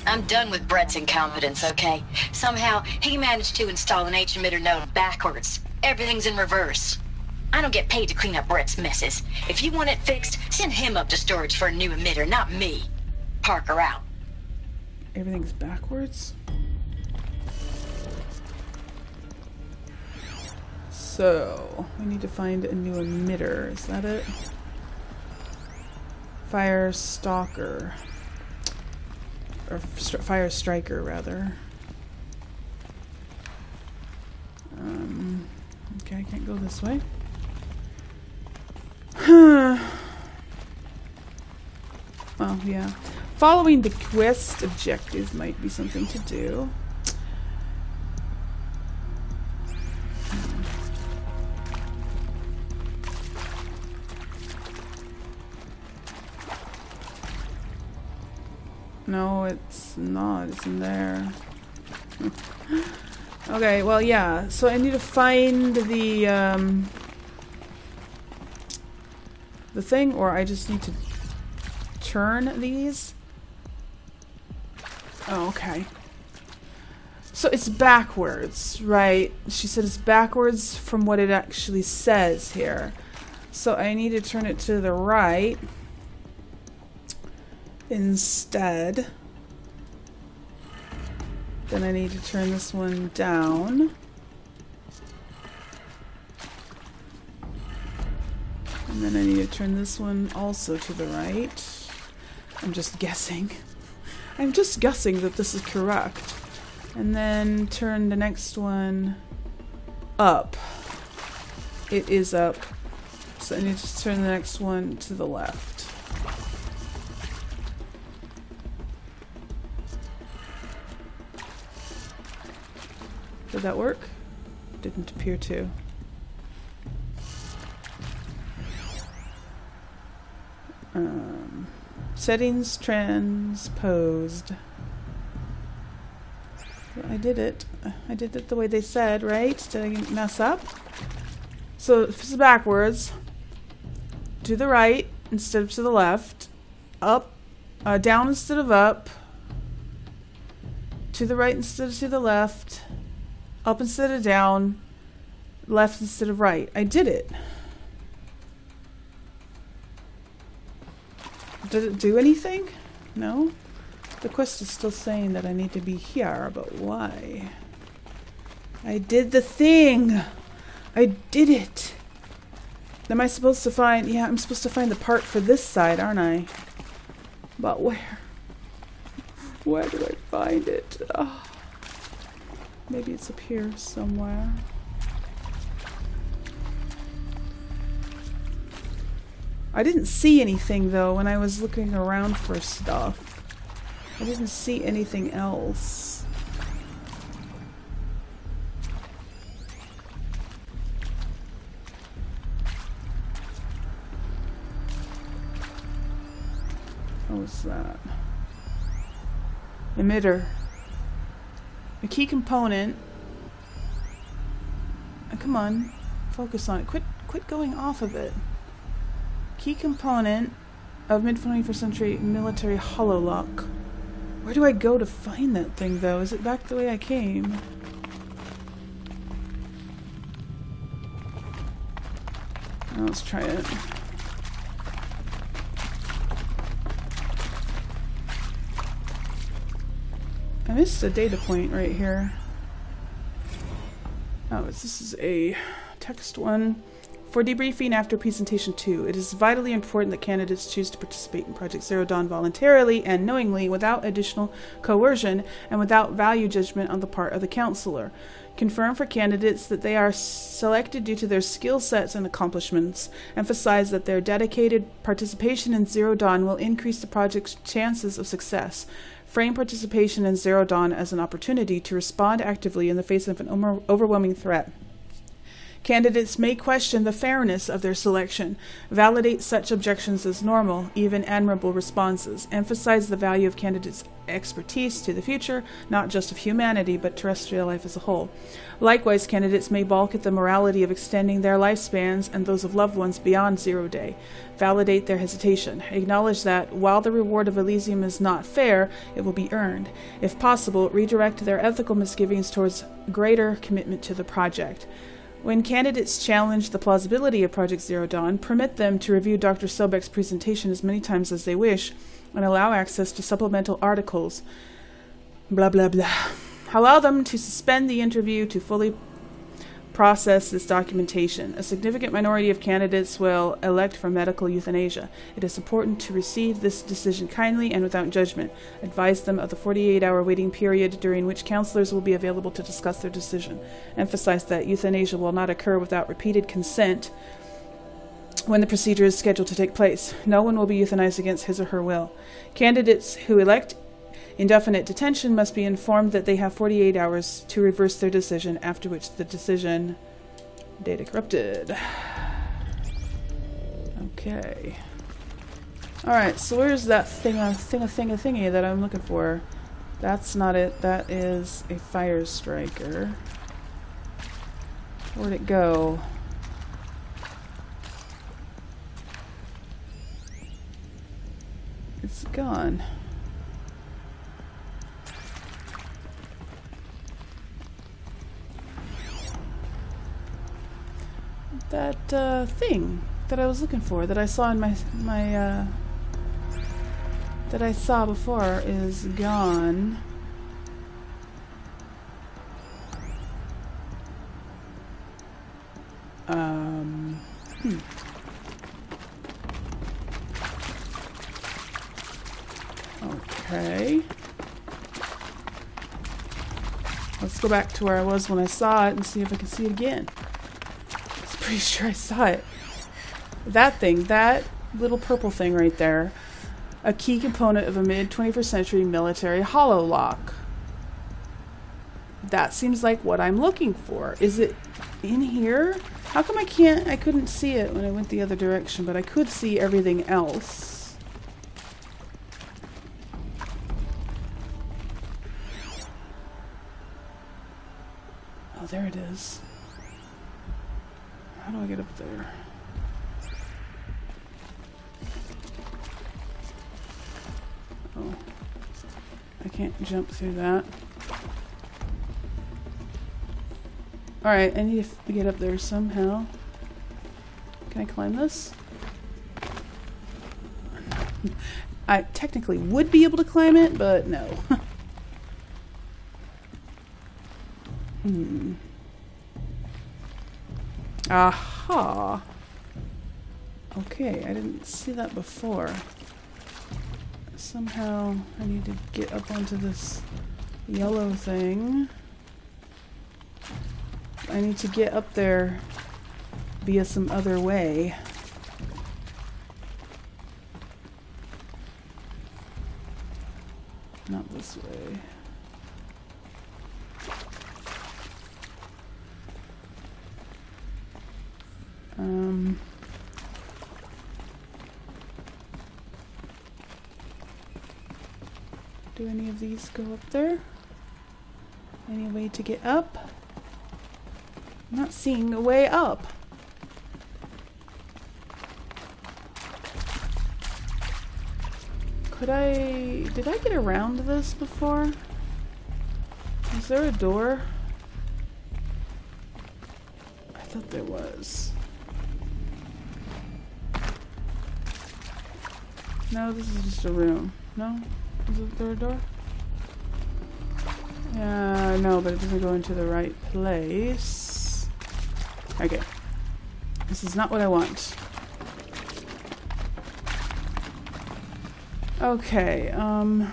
I'm done with Brett's incompetence, okay? Somehow, he managed to install an H-emitter node backwards. Everything's in reverse. I don't get paid to clean up Brett's messes. If you want it fixed, send him up to storage for a new emitter, not me. Parker out. Everything's backwards? So, we need to find a new emitter. Is that it? Fire Stalker. Or Fire Striker, rather. Okay, I can't go this way. Well, yeah. Following the quest objectives might be something to do. No, it's not. It's in there. Okay, well, yeah. So I need to find the thing, or I just need to turn these. Oh, okay. So it's backwards, right? She said it's backwards from what it actually says here. So I need to turn it to the right instead. Then I need to turn this one down. And then I need to turn this one also to the right. I'm just guessing. I'm just guessing that this is correct. And then turn the next one up. It is up. So I need to turn the next one to the left. Did that work? Didn't appear to. Settings transposed. I did it. I did it the way they said, right? Did I mess up? So if it's backwards, to the right instead of to the left, up, down instead of up, to the right instead of to the left, up instead of down, left instead of right. I did it. Did it do anything? No? The quest is still saying that I need to be here, but why? I did the thing! I did it! Am I supposed to find... Yeah, I'm supposed to find the part for this side, aren't I? But where? Where do I find it? Oh. Maybe it's up here somewhere. I didn't see anything, though, when I was looking around for stuff. I didn't see anything else. What was that? Emitter. A key component. Come on. Focus on it. Quit going off of it. Key component of mid-21st century military hololock. Where do I go to find that thing, though? Is it back the way I came? Oh, let's try it. I missed a data point right here. Oh, this is a text one. For debriefing after Presentation 2, it is vitally important that candidates choose to participate in Project Zero Dawn voluntarily and knowingly, without additional coercion and without value judgment on the part of the counselor. Confirm for candidates that they are selected due to their skill sets and accomplishments. Emphasize that their dedicated participation in Zero Dawn will increase the project's chances of success. Frame participation in Zero Dawn as an opportunity to respond actively in the face of an overwhelming threat. Candidates may question the fairness of their selection. Validate such objections as normal, even admirable responses. Emphasize the value of candidates' expertise to the future, not just of humanity, but terrestrial life as a whole. Likewise, candidates may balk at the morality of extending their lifespans and those of loved ones beyond 0 day. Validate their hesitation. Acknowledge that, while the reward of Elysium is not fair, it will be earned. If possible, redirect their ethical misgivings towards greater commitment to the project. When candidates challenge the plausibility of Project Zero Dawn, permit them to review Dr. Sobek's presentation as many times as they wish, and allow access to supplemental articles. Blah, blah, blah. Allow them to suspend the interview to fully process this documentation. A significant minority of candidates will elect for medical euthanasia. It is important to receive this decision kindly and without judgment. Advise them of the 48-hour waiting period during which counselors will be available to discuss their decision. Emphasize that euthanasia will not occur without repeated consent when the procedure is scheduled to take place. No one will be euthanized against his or her will. Candidates who elect indefinite detention must be informed that they have 48 hours to reverse their decision, after which the decision... Data corrupted. Okay. Alright, so where's that thingy that I'm looking for? That's not it. That is a fire striker. Where'd it go? It's gone. That thing that I was looking for, that I saw in that I saw before, is gone. Okay. Let's go back to where I was when I saw it and see if I can see it again. Pretty sure I saw it. That thing, that little purple thing right there, a key component of a mid-21st century military hololock. That seems like what I'm looking for. Is it in here? How come I couldn't see it when I went the other direction, but I could see everything else? Oh, there it is. How do I get up there? Oh. I can't jump through that. Alright, I need to get up there somehow. Can I climb this? I technically would be able to climb it, but no. Aha! Okay, I didn't see that before. Somehow I need to get up onto this yellow thing. I need to get up there via some other way. Not this way. Do any of these go up there? Any way to get up? I'm not seeing a way up. Did I get around this before? Is there a door? I thought there was. No, this is just a room. No? Is there a door? Yeah, no, but it doesn't go into the right place. Okay. This is not what I want. Okay, I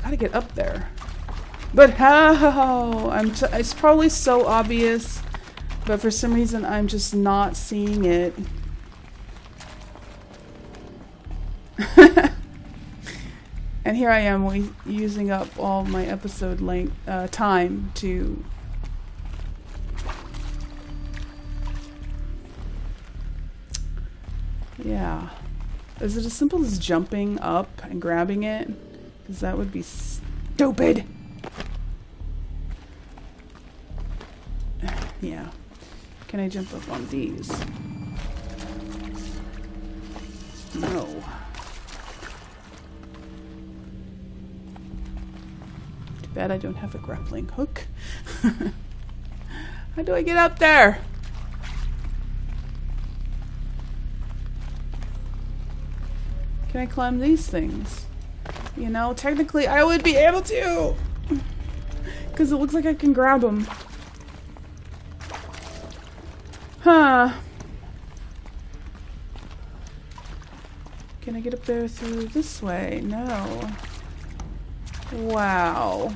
gotta get up there. But how? It's probably so obvious, but for some reason I'm just not seeing it. And here I am using up all my episode length time to... Yeah. Is it as simple as jumping up and grabbing it? Because that would be stupid. Yeah. Can I jump up on these? No. Too bad I don't have a grappling hook. How do I get up there? Can I climb these things? You know, technically I would be able to. Because it looks like I can grab them. Huh. Can I get up there through this way? No. Wow.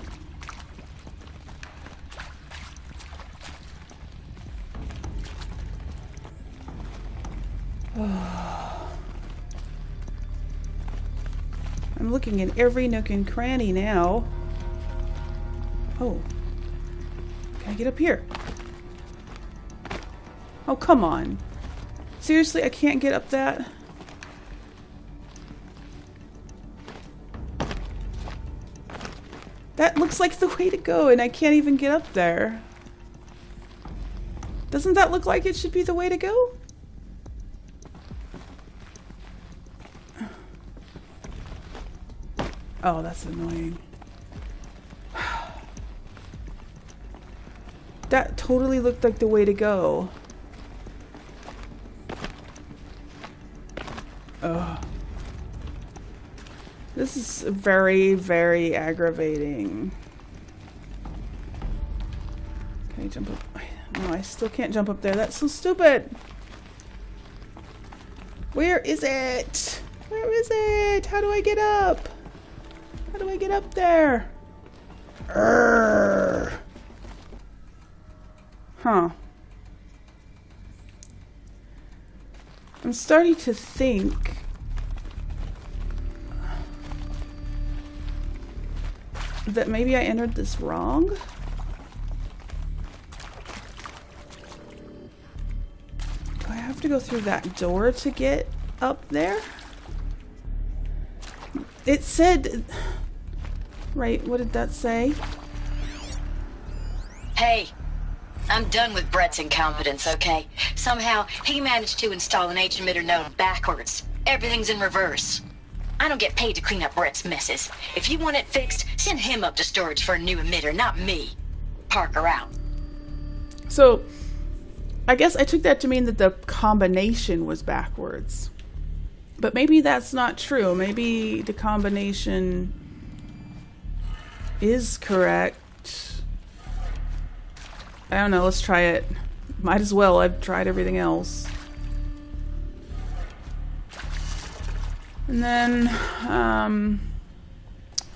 I'm looking in every nook and cranny now. Oh. Can I get up here? Oh, come on. Seriously, I can't get up that? That looks like the way to go, and I can't even get up there. Doesn't that look like it should be the way to go? Oh, that's annoying. That totally looked like the way to go. Ugh. This is very, very aggravating. Can I jump up? No, I still can't jump up there. That's so stupid. Where is it? Where is it? How do I get up? How do I get up there? Urgh. Huh. I'm starting to think that maybe I entered this wrong. Do I have to go through that door to get up there? It said... Right, what did that say? Hey, I'm done with Brett's incompetence, okay? Somehow, he managed to install an H-emitter node backwards. Everything's in reverse. I don't get paid to clean up Brett's messes. If you want it fixed, send him up to storage for a new emitter, not me. Parker out. So, I guess I took that to mean that the combination was backwards. But maybe that's not true. Maybe the combination is correct. I don't know, let's try it. Might as well, I've tried everything else. And then,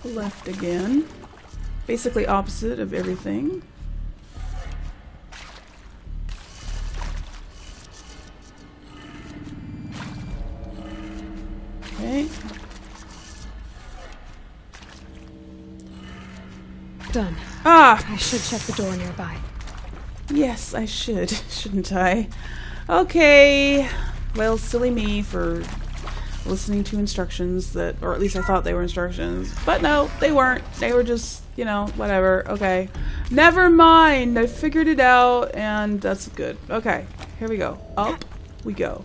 left again. Basically opposite of everything. Okay. Done. Ah! I should check the door nearby. Yes, I should, shouldn't I? Okay. Well, silly me for listening to instructions that, or at least I thought they were instructions. But no, they weren't. They were just, you know, whatever. Okay. Never mind. I figured it out, and that's good. Okay. Here we go. Up we go.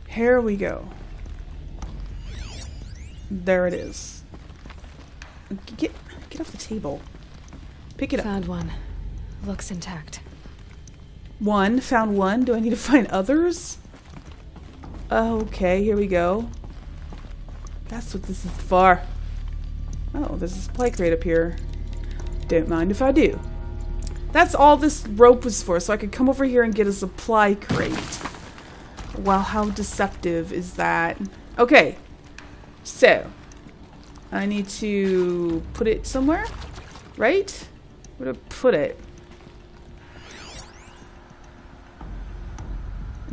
Here we go. There it is. Get off the table. Pick it up. Found one. Looks intact. One? Found one? Do I need to find others? Okay, here we go. That's what this is for. Oh, there's a supply crate up here. Don't mind if I do. That's all this rope was for, so I could come over here and get a supply crate. Wow, how deceptive is that? Okay. So, I need to put it somewhere, right? Where to put it?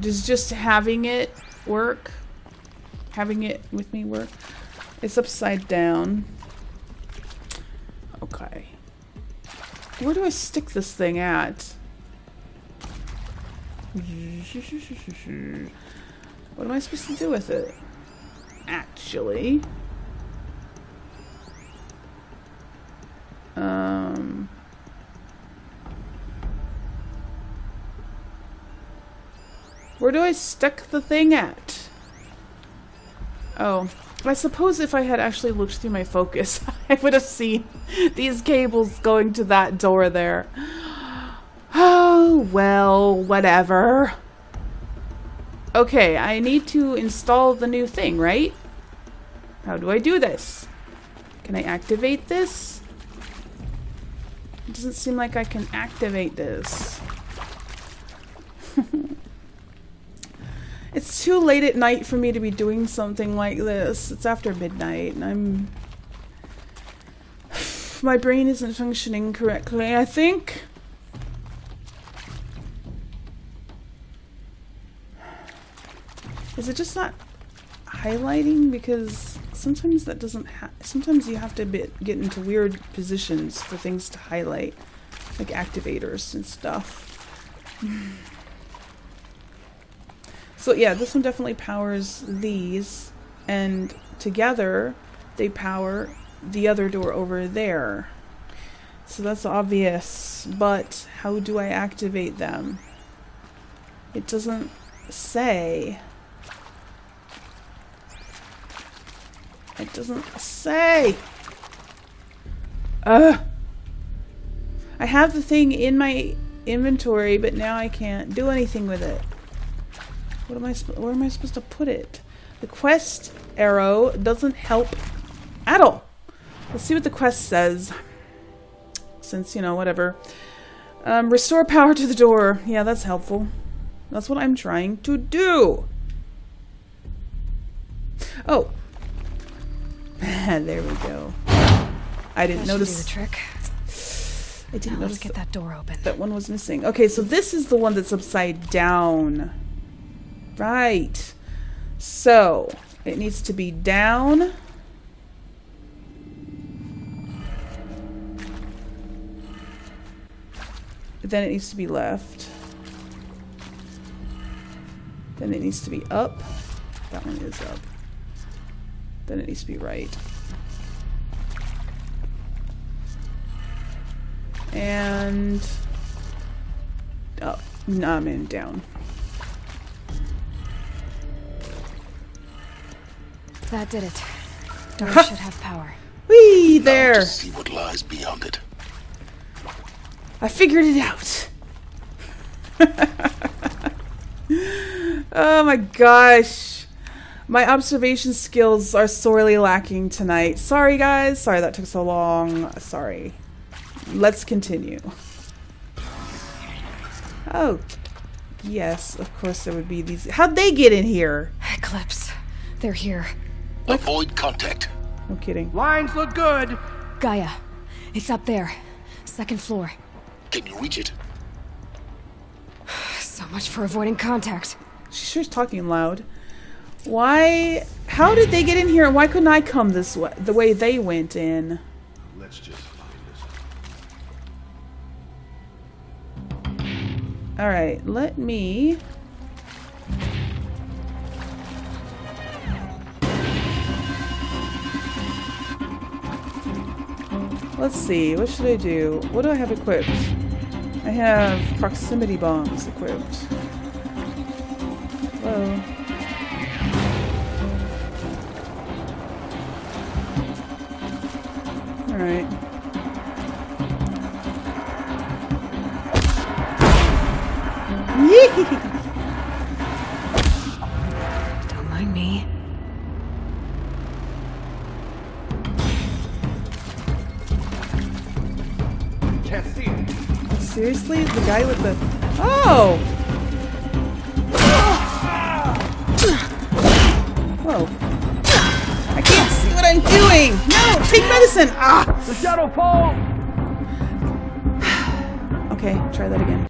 Does just having it work? Having it with me work? It's upside down. Okay. Where do I stick this thing at? What am I supposed to do with it? Actually. Where do I stick the thing at? Oh, I suppose if I had actually looked through my focus, I would have seen these cables going to that door there. Oh, well, whatever. Okay, I need to install the new thing, right? How do I do this? Can I activate this? It doesn't seem like I can activate this. It's too late at night for me to be doing something like this. It's after midnight and my brain isn't functioning correctly, I think. Is it just not highlighting? Because sometimes that doesn't sometimes you have to get into weird positions for things to highlight, like activators and stuff. So yeah, this one definitely powers these, and together they power the other door over there. So that's obvious, but how do I activate them? It doesn't say. It doesn't say. I have the thing in my inventory, but now I can't do anything with it. Where am I supposed to put it? The quest arrow doesn't help at all. Let's see what the quest says. Since, you know, whatever. Restore power to the door. Yeah, that's helpful. That's what I'm trying to do. Oh. There we go. I didn't notice. Do the trick. I didn't notice. Let's get that door open. That one was missing. Okay, so this is the one that's upside down. Right. So, it needs to be down. Then it needs to be left. Then it needs to be up. That one is up. Then it needs to be right. And up. No, I'm in down. That did it. Door should have power. Whee! There. Now to see what lies beyond it. I figured it out. Oh my gosh. My observation skills are sorely lacking tonight. Sorry guys. Sorry that took so long. Sorry. Let's continue. Oh. Yes, of course there would be these. How'd they get in here? Eclipse. They're here. Avoid contact. No kidding. Lines look good. Gaia. It's up there. Second floor. Can you reach it? So much for avoiding contact. She sure is talking loud. Why? How did they get in here and why couldn't I come this way? The way they went in? Let's just find this. Alright, let me... Let's see, what should I do? What do I have equipped? I have proximity bombs equipped. Hello. Alright. Don't mind me. Can't see it. Seriously? The guy with the... Oh! Whoa. I can't I'm doing! No! Take medicine! Ah! The shadow falls! Okay, try that again.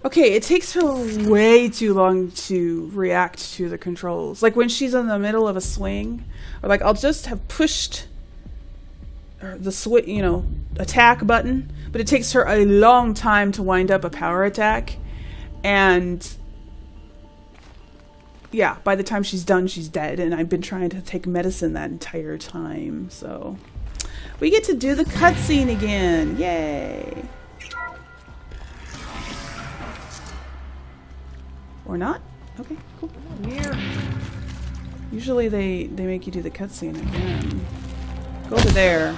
Okay, it takes her way too long to react to the controls. Like when she's in the middle of a swing, or like I'll just have pushed the attack button, but it takes her a long time to wind up a power attack, and yeah, by the time she's done, she's dead, and I've been trying to take medicine that entire time, so we get to do the cutscene again. Yay! Or not? Okay, cool. Here. Usually they make you do the cutscene again. Go over there.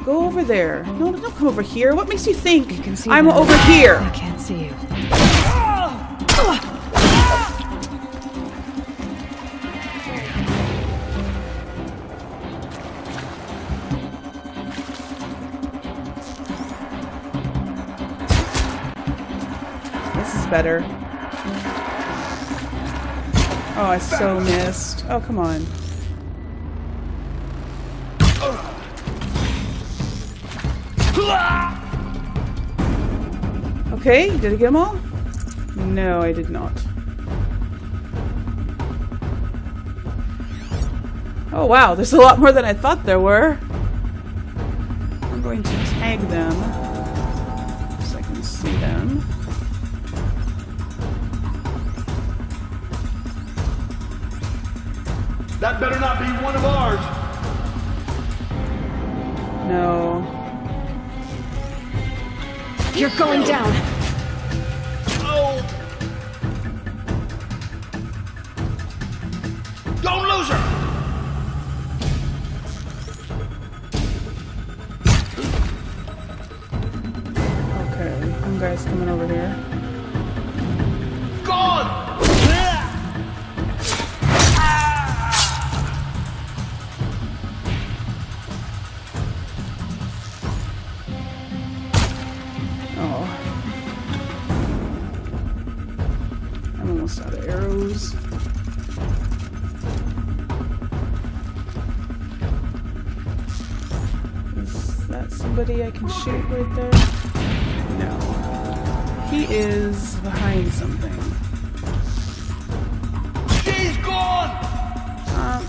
Go over there. No, don't come over here. What makes you think you can see I'm them. over here? I can't see you. This is better. Oh, I so missed. Oh, come on. Okay, did I get them all? No, I did not. Oh wow, there's a lot more than I thought there were. I'm going to tag them so I can see them. That better not be one of ours. No. You're going down. Oh! Don't lose her! Okay, some guy's coming over here. Gone! Out of arrows. Is that somebody I can shoot right there? No. He is behind something. She's gone!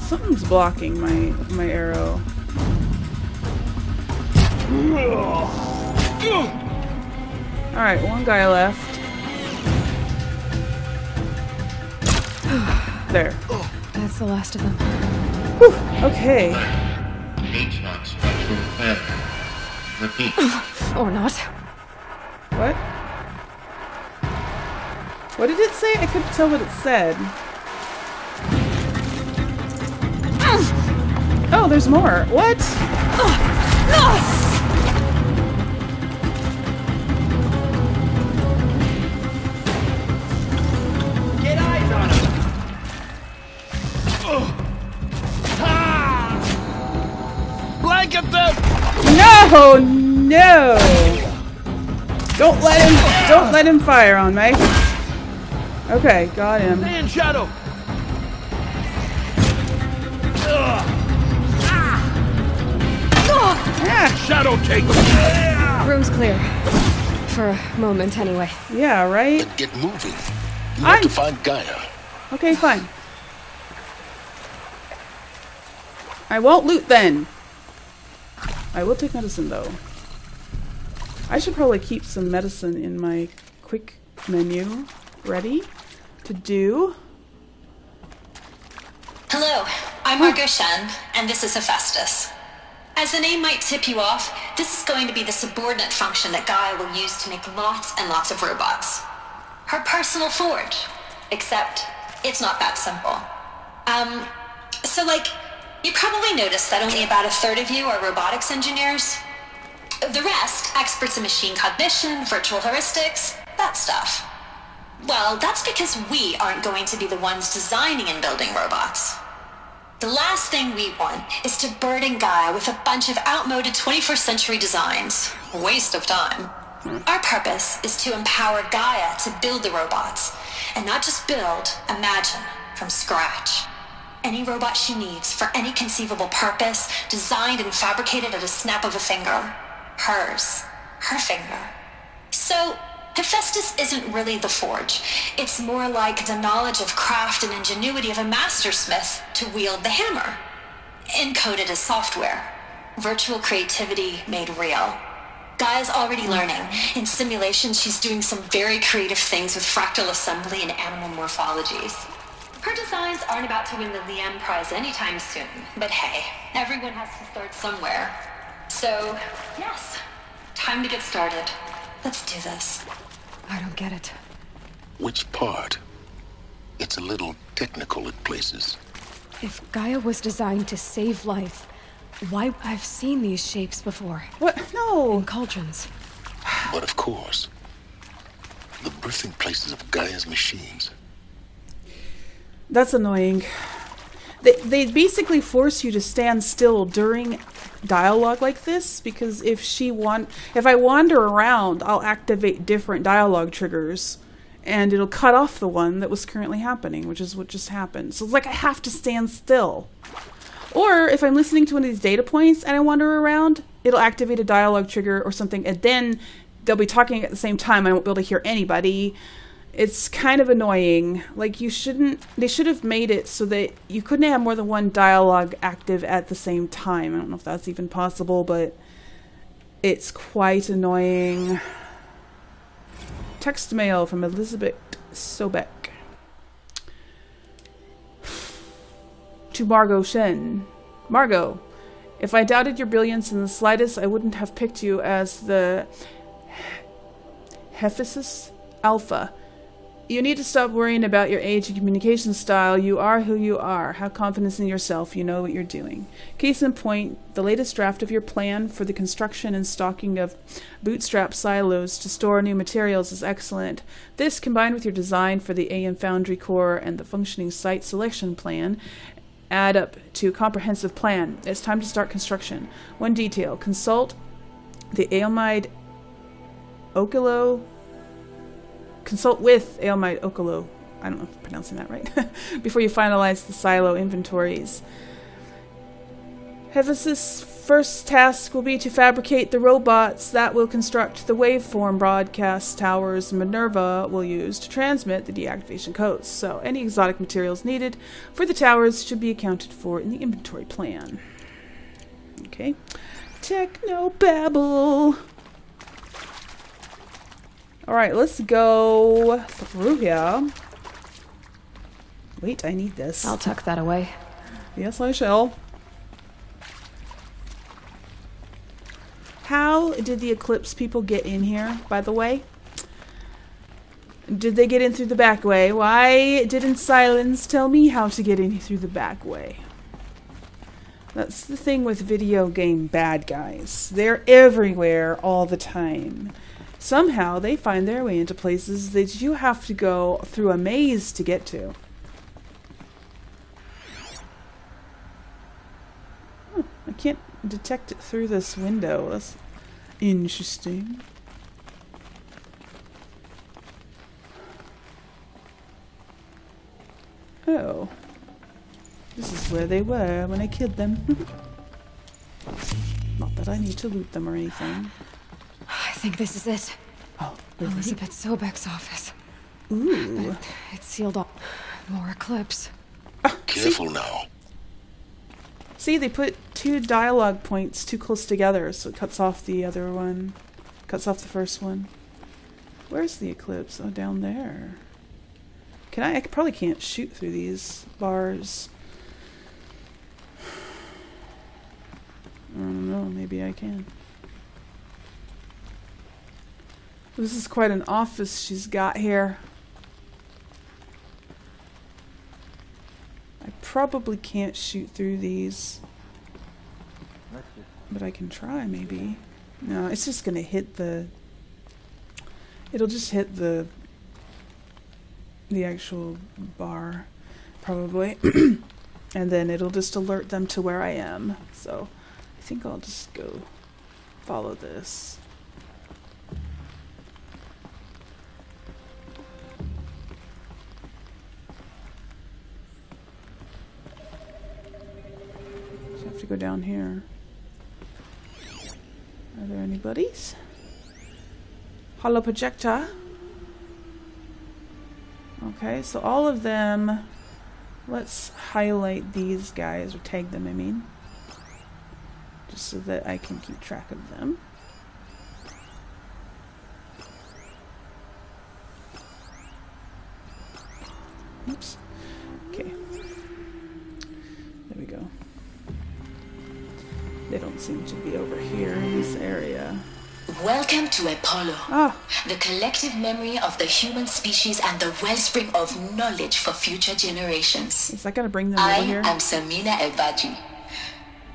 Something's blocking my arrow. Alright, one guy left. There. That's the last of them. Whew, okay. HVAC structural failure. Repeat. Or not. What? What did it say? I couldn't tell what it said. Oh, there's more. What? Get eyes on him! Blanket them! No! No! Don't let him fire on me. Okay, got him. Man, Shadow! Yeah. Shadow, take him! Room's clear. For a moment, anyway. Yeah, right? Then get moving. You have to find Gaia. Okay, fine. I won't loot then. I will take medicine though. I should probably keep some medicine in my quick menu ready to do. Hello, I'm Margot Shen, and this is Hephaestus. As the name might tip you off, this is going to be the subordinate function that Gaia will use to make lots and lots of robots. Her personal forge. Except, it's not that simple. So you probably noticed that only about a third of you are robotics engineers. The rest, experts in machine cognition, virtual heuristics, that stuff. Well, that's because we aren't going to be the ones designing and building robots. The last thing we want is to burden Gaia with a bunch of outmoded 21st century designs. Waste of time. Our purpose is to empower Gaia to build the robots. And not just build, imagine, from scratch. Any robot she needs for any conceivable purpose, designed and fabricated at a snap of a finger. Hers. Her finger. So, Hephaestus isn't really the forge. It's more like the knowledge of craft and ingenuity of a mastersmith to wield the hammer. Encoded as software. Virtual creativity made real. Gaia's already learning. In simulations, she's doing some very creative things with fractal assembly and animal morphologies. Her designs aren't about to win the Liam Prize anytime soon, but hey, everyone has to start somewhere. So, yes, time to get started. Let's do this. I don't get it. Which part? It's a little technical at places. If Gaia was designed to save life, why? I've seen these shapes before. What? No. In cauldrons. But of course, the birthing places of Gaia's machines. That's annoying. They basically force you to stand still during dialogue like this, because if I wander around, I'll activate different dialogue triggers, and it'll cut off the one that was currently happening, which is what just happened. So it's like I have to stand still. Or if I'm listening to one of these data points and I wander around, it'll activate a dialogue trigger or something, and then they'll be talking at the same time. I won't be able to hear anybody. It's kind of annoying. Like, they should have made it so that you couldn't have more than one dialogue active at the same time. I don't know if that's even possible, but it's quite annoying. Text mail from Elizabeth Sobek. To Margot Shen. Margot, if I doubted your brilliance in the slightest, I wouldn't have picked you as the Hephaestus Alpha. You need to stop worrying about your age and communication style. You are who you are. Have confidence in yourself. You know what you're doing. Case in point, the latest draft of your plan for the construction and stocking of bootstrap silos to store new materials is excellent. This, combined with your design for the AM Foundry core and the functioning site selection plan, add up to a comprehensive plan. It's time to start construction. One detail. Consult with Aomide Okolo, I don't know if I'm pronouncing that right, before you finalize the silo inventories. Hephaestus' first task will be to fabricate the robots that will construct the waveform broadcast towers Minerva will use to transmit the deactivation codes. So any exotic materials needed for the towers should be accounted for in the inventory plan. Okay. Technobabble. Alright, let's go through here. Wait, I need this. I'll tuck that away. Yes, I shall. How did the Eclipse people get in here, by the way? Did they get in through the back way? Why didn't Silence tell me how to get in through the back way? That's the thing with video game bad guys. They're everywhere all the time. Somehow they find their way into places that you have to go through a maze to get to. I can't detect it through this window. That's interesting. Oh. This is where they were when I killed them. Not that I need to loot them or anything. I think this is it. Oh, really? Elizabeth Sobek's office. Ooh. But it's sealed off. More Eclipse. Careful now. See, they put two dialogue points too close together, so it cuts off the other one. Cuts off the first one. Where's the Eclipse? Oh, down there. I probably can't shoot through these bars. I don't know, maybe I can. This is quite an office she's got here. I probably can't shoot through these. But I can try, maybe. No, it's just gonna hit the... It'll just hit the actual bar, probably. And then it'll just alert them to where I am. So, I think I'll just go follow this. go down here. Are there any buddies? Hollow projector. Okay, so all of them. Let's highlight these guys, or tag them, I mean. Just so that I can keep track of them. Oops. Okay. There we go. They don't seem to be over here in this area. Welcome to Apollo, the collective memory of the human species and the wellspring of knowledge for future generations. Is that gonna bring them over here? I am Samina Elbaji.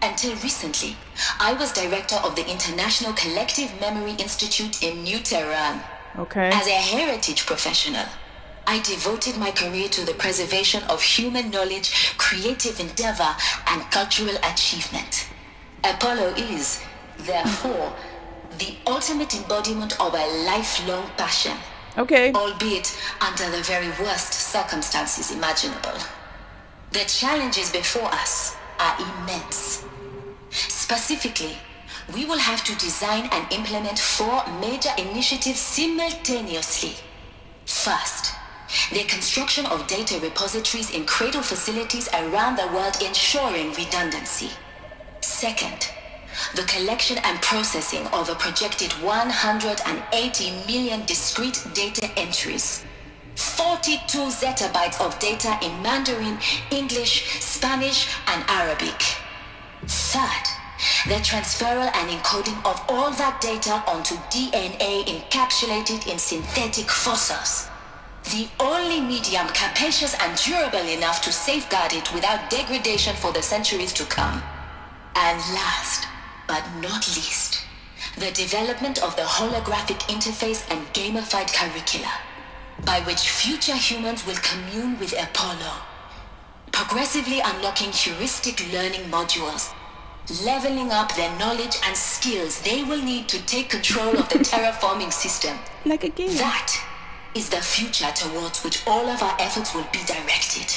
Until recently, I was director of the International Collective Memory Institute in New Tehran. Okay. As a heritage professional, I devoted my career to the preservation of human knowledge, creative endeavor, and cultural achievement. Apollo is, therefore, the ultimate embodiment of a lifelong passion. Okay. Albeit under the very worst circumstances imaginable. The challenges before us are immense. Specifically, we will have to design and implement 4 major initiatives simultaneously. First, the construction of data repositories in cradle facilities around the world, ensuring redundancy. Second, the collection and processing of a projected 180 million discrete data entries. 42 zettabytes of data in Mandarin, English, Spanish, and Arabic. Third, the transferal and encoding of all that data onto DNA encapsulated in synthetic fossils. The only medium capacious and durable enough to safeguard it without degradation for the centuries to come. And last, but not least, the development of the holographic interface and gamified curricula, by which future humans will commune with Apollo, progressively unlocking heuristic learning modules, leveling up their knowledge and skills they will need to take control of the terraforming system. Like a game. That is the future towards which all of our efforts will be directed.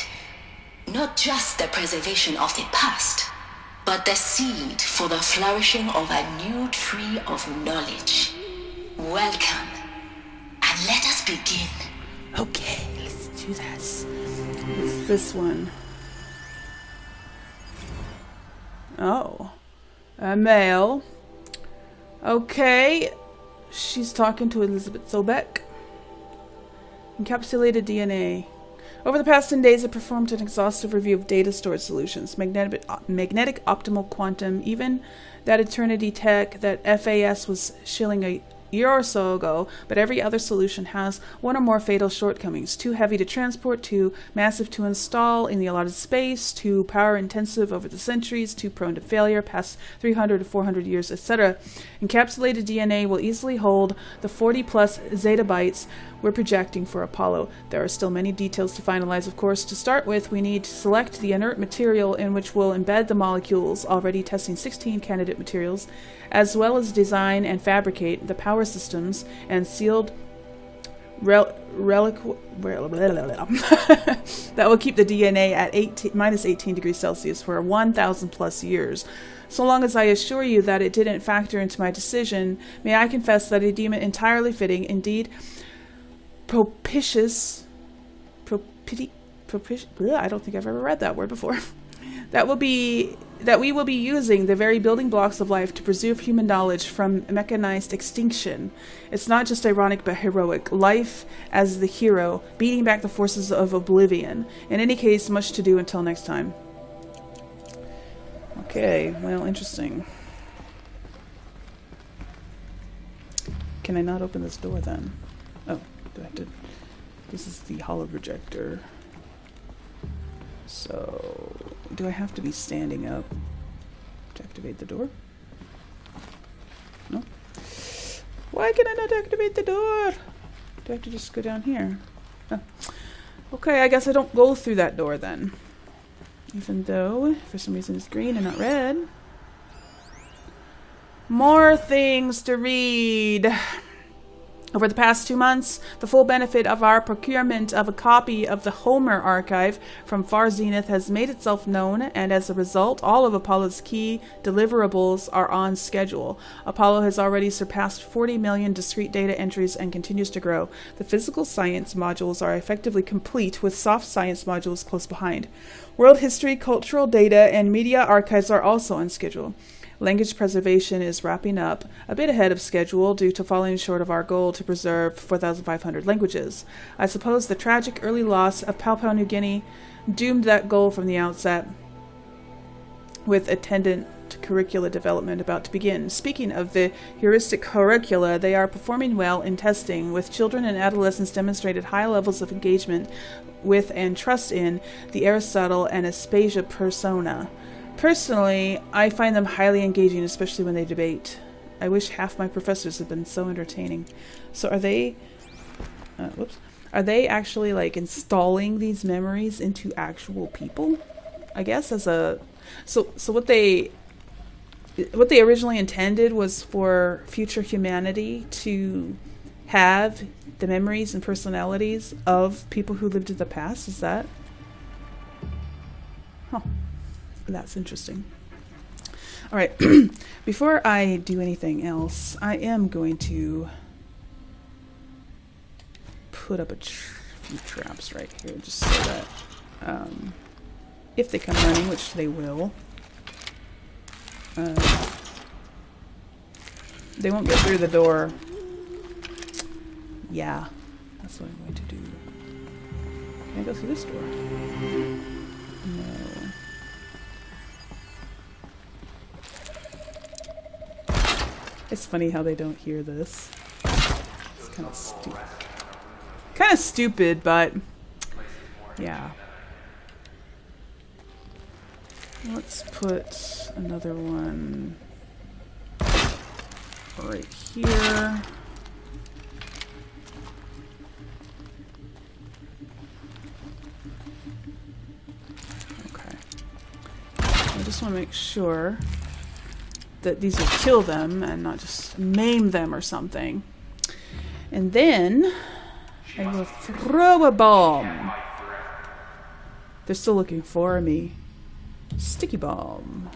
Not just the preservation of the past, but the seed for the flourishing of a new tree of knowledge. Welcome, and let us begin. Okay, let's do this. It's this one. Oh, a male. Okay, she's talking to Elizabeth Sobek. Encapsulated DNA. Over the past 10 days, I performed an exhaustive review of data storage solutions, magnetic optimal quantum, even that eternity tech that FAS was shilling a year or so ago, but every other solution has one or more fatal shortcomings. Too heavy to transport, too massive to install in the allotted space, too power intensive over the centuries, too prone to failure past 300 to 400 years, etc. Encapsulated DNA will easily hold the 40 plus zettabytes we're projecting for Apollo. There are still many details to finalize, of course. To start with, we need to select the inert material in which we'll embed the molecules, already testing 16 candidate materials, as well as design and fabricate the power systems and sealed that will keep the DNA at minus 18 degrees Celsius for 1,000 plus years. So long as I assure you that it didn't factor into my decision, may I confess that I deem it entirely fitting, indeed propitious, I don't think I've ever read that word before, that we will be using the very building blocks of life to preserve human knowledge from mechanized extinction. It's not just ironic but heroic. Life as the hero, beating back the forces of oblivion. In any case, much to do until next time. Okay, well, interesting. Can I not open this door then? Oh, do I have to? This is the hollow projector. So, do I have to be standing up to activate the door? No? Why can I not activate the door? Do I have to just go down here? Oh. Okay, I guess I don't go through that door then. Even though, for some reason, it's green and not red. More things to read. Over the past 2 months, the full benefit of our procurement of a copy of the Homer archive from Far Zenith has made itself known, and as a result, all of Apollo's key deliverables are on schedule. Apollo has already surpassed 40 million discrete data entries and continues to grow. The physical science modules are effectively complete, with soft science modules close behind. World history, cultural data, and media archives are also on schedule. Language preservation is wrapping up a bit ahead of schedule due to falling short of our goal to preserve 4,500 languages. I suppose the tragic early loss of Papua New Guinea doomed that goal from the outset, with attendant curricula development about to begin. Speaking of the heuristic curricula, they are performing well in testing, with children and adolescents demonstrated high levels of engagement with and trust in the Aristotle and Aspasia persona. Personally, I find them highly engaging, especially when they debate. I wish half my professors had been so entertaining. So are they... Are they actually, like, installing these memories into actual people? I guess as a... So what they originally intended was for future humanity to have the memories and personalities of people who lived in the past? Is that... Huh. That's interesting. All right. Before I do anything else, I am going to put up a few traps right here, just so that if they come running, which they will, they won't get through the door. Yeah, that's what I'm going to do. Can I go through this door? No. It's funny how they don't hear this. It's kind of stupid. Kind of stupid, but yeah. Let's put another one right here. Okay. I just want to make sure that these will kill them and not just maim them or something. And then I will throw a bomb. They're still looking for me. Sticky bomb.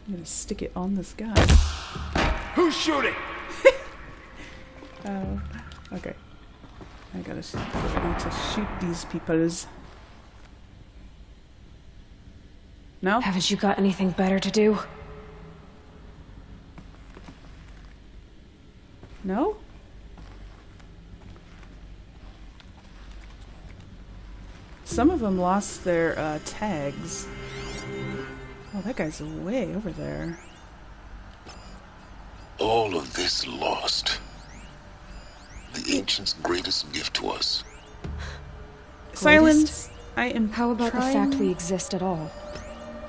I'm gonna stick it on this guy. Who's shooting? Oh, okay. I gotta get ready to shoot these peoples. No? Haven't you got anything better to do? No? Some of them lost their tags. Oh, that guy's way over there. All of this lost. The ancients' greatest gift to us. Silence. I am. How about the fact we exist at all?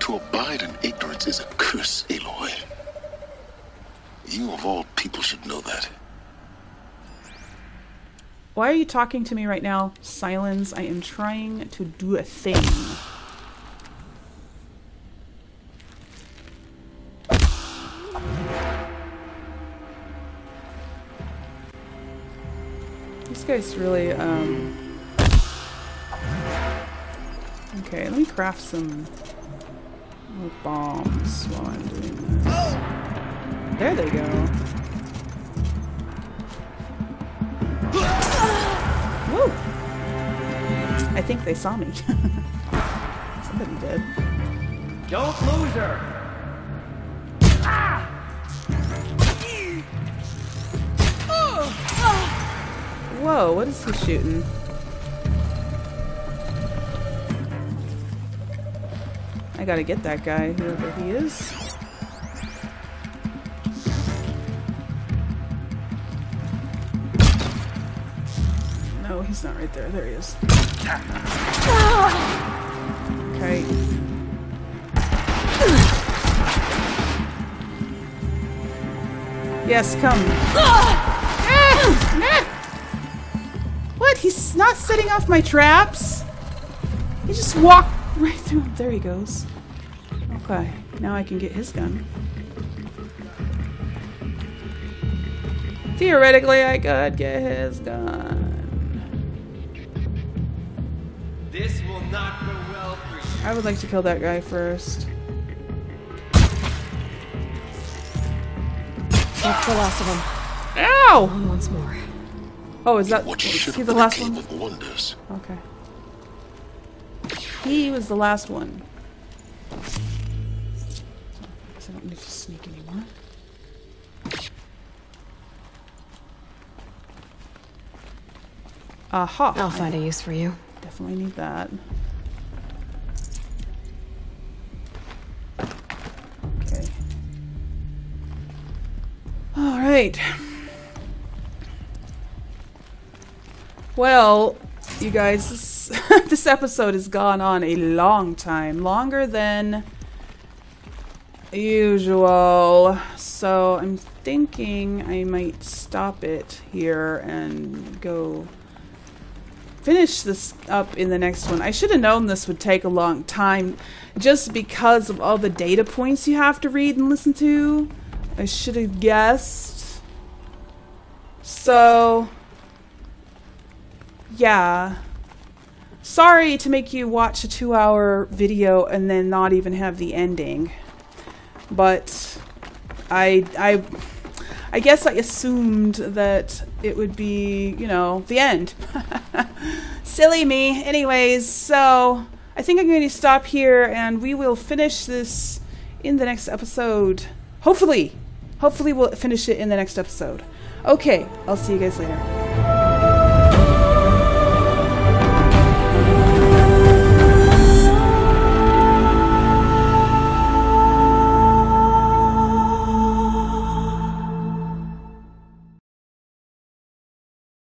To abide in ignorance is a curse, Aloy. You of all people should know that. Why are you talking to me right now? Silence. I am trying to do a thing. This guy's really, okay, let me craft some bombs while I'm doing this. There they go. Woo! I think they saw me. Somebody did. Don't lose her! Whoa, what is he shooting? I gotta get that guy, whoever he is. No, he's not right there. There he is. Okay. Yes, come. What? He's not setting off my traps? He just walked right through him. There he goes. Okay, now I can get his gun. Theoretically, I could get his gun. This will not go well for you. I would like to kill that guy first. That's the last of them. Ow! Once more. Oh, is that What is should he have the been a last game one? of wonders. Okay. He was the last one. So I don't need to sneak anymore. Aha! I'll find a use for you. Definitely need that. Okay. Alright. Well, you guys, this episode has gone on a long time. Longer than usual. So I'm thinking I might stop it here and go finish this up in the next one. I should have known this would take a long time just because of all the data points you have to read and listen to. I should have guessed. So, yeah. Sorry to make you watch a 2-hour video and then not even have the ending. But I guess I assumed that it would be, you know, the end. Silly me. Anyways, so I think I'm going to stop here and we will finish this in the next episode. Hopefully we'll finish it in the next episode. Okay, I'll see you guys later.